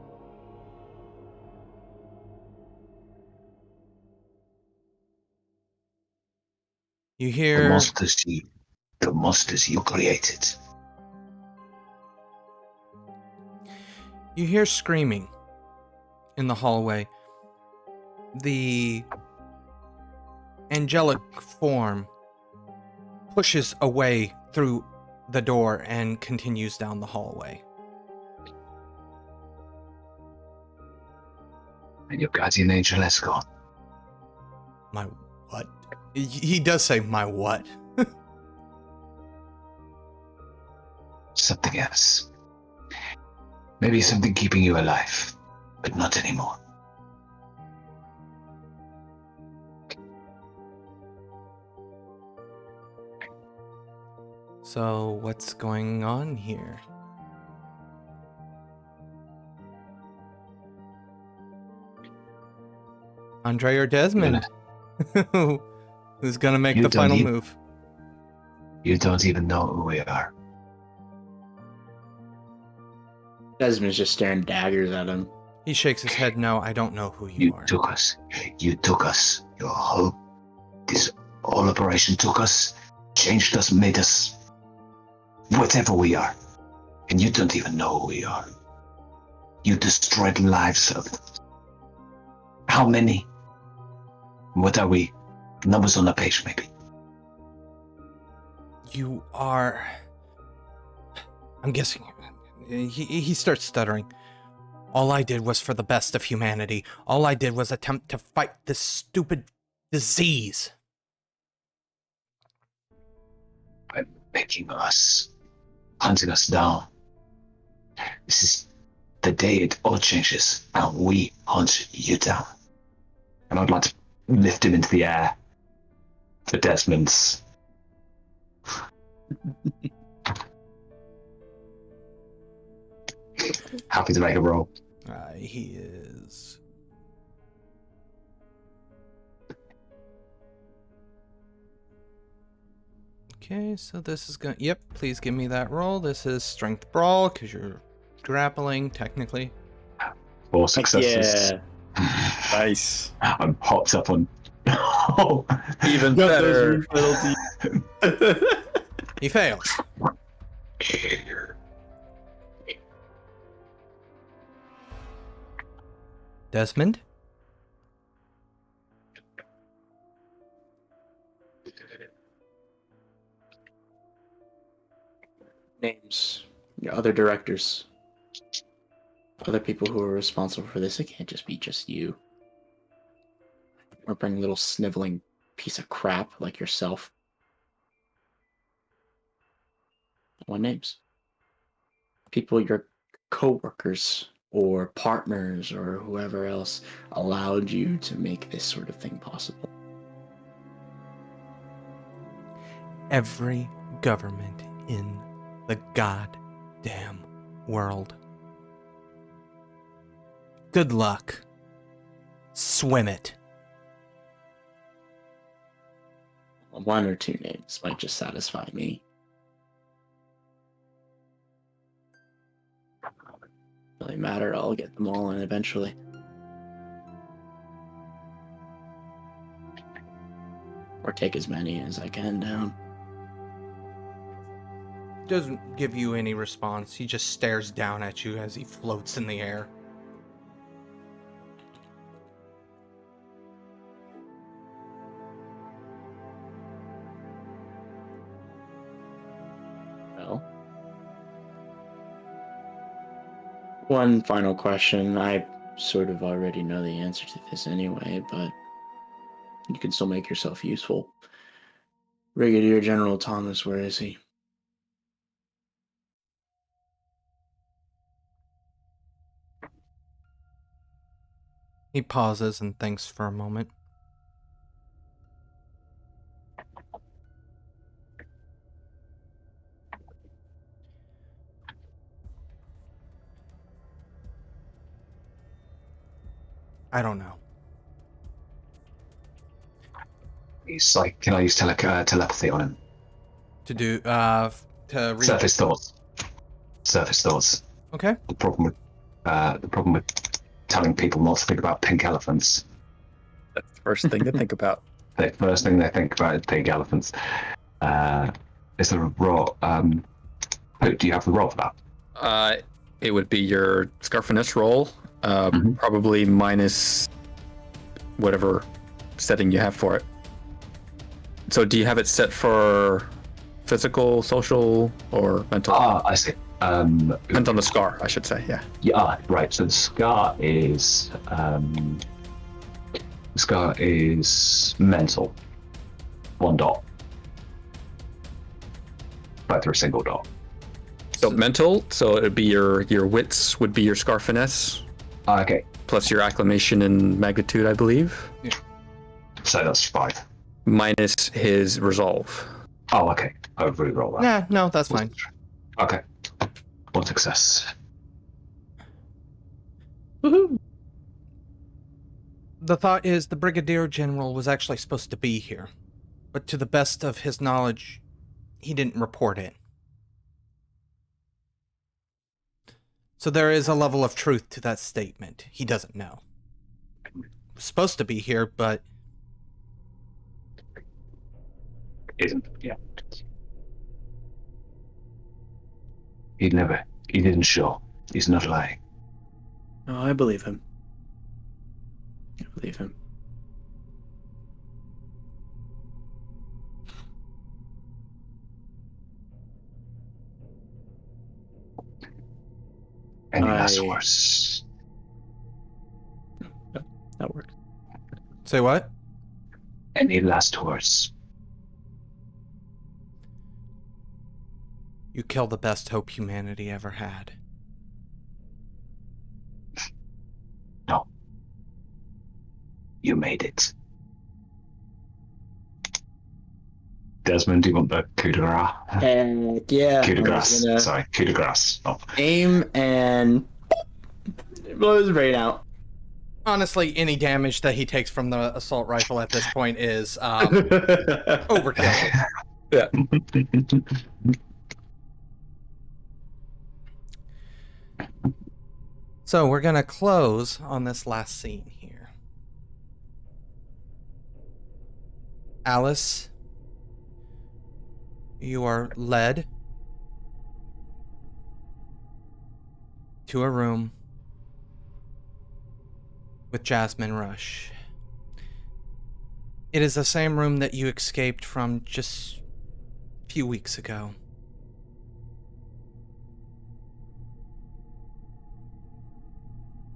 You The hear... monsters you created. You hear screaming in the hallway. The angelic form pushes away through the door and continues down the hallway. And your guardian angel has gone. My what? He does say my what? Something else. Maybe something keeping you alive, but not anymore. So what's going on here? Andre or Desmond? Who's gonna make You the don't final need- move? You don't even know who we are. Desmond's just staring daggers at him. He shakes his head. No, I don't know who you You are. took us. You took us. Your whole... This whole operation took us, changed us, made us... whatever we are. And you don't even know who we are. You destroyed lives of... How many? What are we? Numbers on the page, maybe. You are... I'm guessing... He starts stuttering. All I did was for the best of humanity. All I did was attempt to fight this stupid disease. By making us, hunting us down. This is the day it all changes, and we hunt you down. And I'd like to lift him into the air for Desmond's. Happy to make a roll. He is... Okay, so this is going... Yep, please give me that roll. This is Strength Brawl, because you're grappling, technically. 4 successes. Yeah. Nice. I'm hopped up on... Even better. He fails. Desmond? Names, your other directors, other people who are responsible for this. It can't just be just you. Or bring a little sniveling piece of crap like yourself. What names? People, your co-workers or partners or whoever else allowed you to make this sort of thing possible. Every government in the goddamn world. Good luck. Swim it. One or two names might just satisfy me. Really matter, I'll get them all in eventually. Or take as many as I can down. Doesn't give you any response. He just stares down at you as he floats in the air. Well, one final question. I sort of already know the answer to this anyway, but you can still make yourself useful. Brigadier General Thomas, where is he? He pauses and thinks for a moment. I don't know. He's like, can I use telepathy on him? To do, to read... Surface thoughts. Surface thoughts. Okay. The problem with telling people not to think about pink elephants. That's the first thing to think about. The first thing they think about is pink elephants. Is there a roll? Do you have the roll for that? It would be your Scarfiness roll, probably minus whatever setting you have for it. So do you have it set for physical, social, or mental? I see. Depends on the scar, I should say, yeah. Yeah, right. So the scar is mental. 1 dot. Both are a single dot. So mental, so it'd be your wits would be your scar finesse. Okay. Plus your acclamation and magnitude, I believe. Yeah. So that's 5. Minus his resolve. Oh, okay. I'll re-roll that. Nah, no, that's fine. Okay. 1 success. Woohoo! The thought is the Brigadier General was actually supposed to be here, but to the best of his knowledge, he didn't report it. So there is a level of truth to that statement. He doesn't know. He was supposed to be here, but... Isn't, yeah. He didn't show. He's not lying. No, I believe him. I believe him. last words? That works. Say what? Any last words? You killed the best hope humanity ever had. No. You made it. Desmond, do you want the coup de grace? Heck yeah. Coup de I'm grace. just gonna Sorry, coup de grace. Oh. aim and it blows right out. Honestly, any damage that he takes from the assault rifle at this point is overkill. Yeah. So we're gonna close on this last scene here. Alice, you are led to a room with Jasmine Rush. It is the same room that you escaped from just a few weeks ago.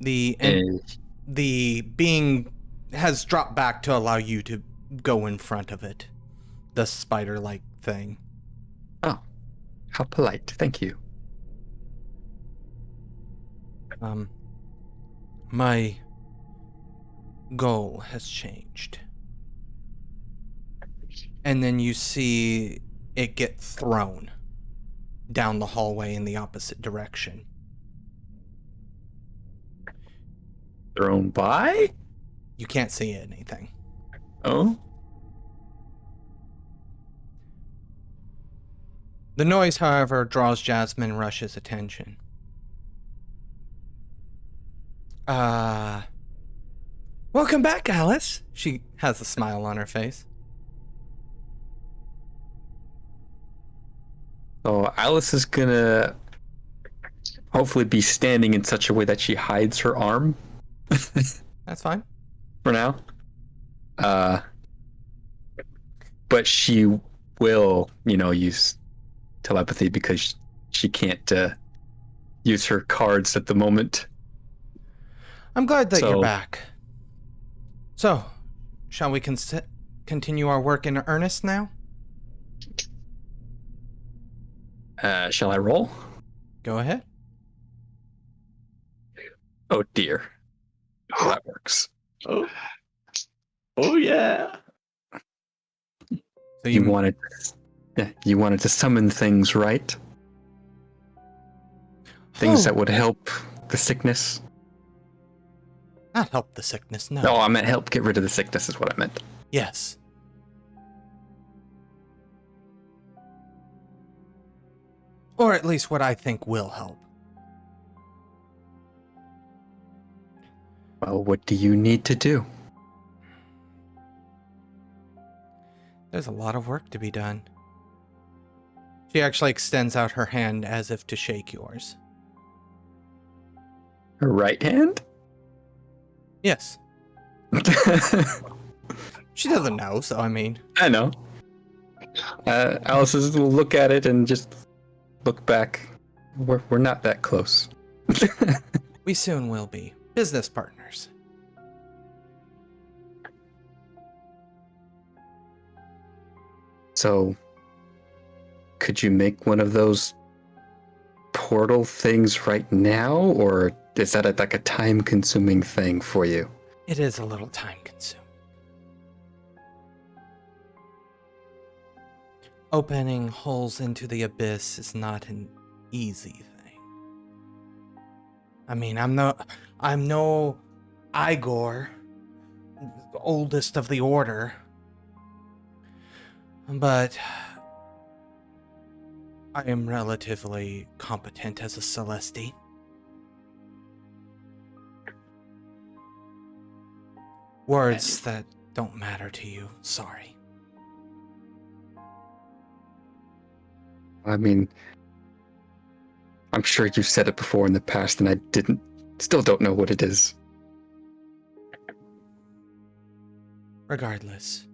The being has dropped back to allow you to go in front of it. The spider-like thing. Oh, how polite. Thank you. My goal has changed. And then you see it get thrown down the hallway in the opposite direction. Thrown by? You can't see anything. Oh? The noise, however, draws Jasmine Rush's attention. Welcome back, Alice. She has a smile on her face. So Alice is gonna hopefully be standing in such a way that she hides her arm. That's fine. For now. But she will, use telepathy because she can't use her cards at the moment. I'm glad that So- you're back. So, shall we continue our work in earnest now? Shall I roll? Go ahead. Oh dear. Well, that works. Oh yeah. So You wanted to summon things, right? Things that would help the sickness. Not help the sickness, no. No, I meant help get rid of the sickness is what I meant. Yes. Or at least what I think will help. Well, what do you need to do? There's a lot of work to be done. She actually extends out her hand as if to shake yours. Her right hand? Yes. She doesn't know, so I mean. I know. Alice will look at it and just look back. We're not that close. We soon will be. Business partners. So, could you make one of those portal things right now, or is that like a time-consuming thing for you? It is a little time consuming. Opening holes into the abyss is not an easy thing. I mean, I'm no Igor, the oldest of the order, but I am relatively competent as a Celesti. Words that don't matter to you, sorry. I mean, I'm sure you've said it before in the past, and I still don't know what it is. Regardless.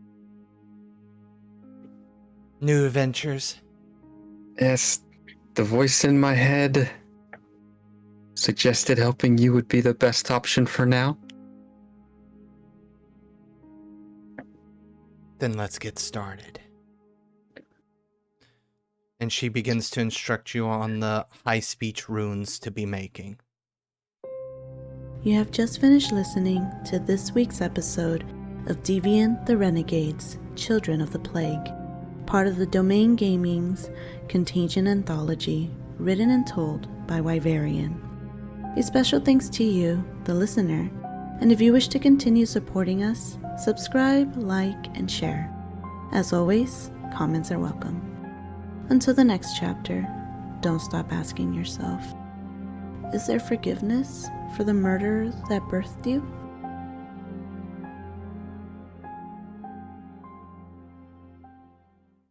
New adventures? Yes, the voice in my head suggested helping you would be the best option for now. Then let's get started. And she begins to instruct you on the high speech runes to be making. You have just finished listening to this week's episode of Deviant the Renegades, Children of the Plague, part of the Domain Gaming's Contagion Anthology, written and told by Wyverian. A special thanks to you, the listener, and if you wish to continue supporting us, subscribe, like, and share. As always, comments are welcome. Until the next chapter, don't stop asking yourself, is there forgiveness for the murderer that birthed you?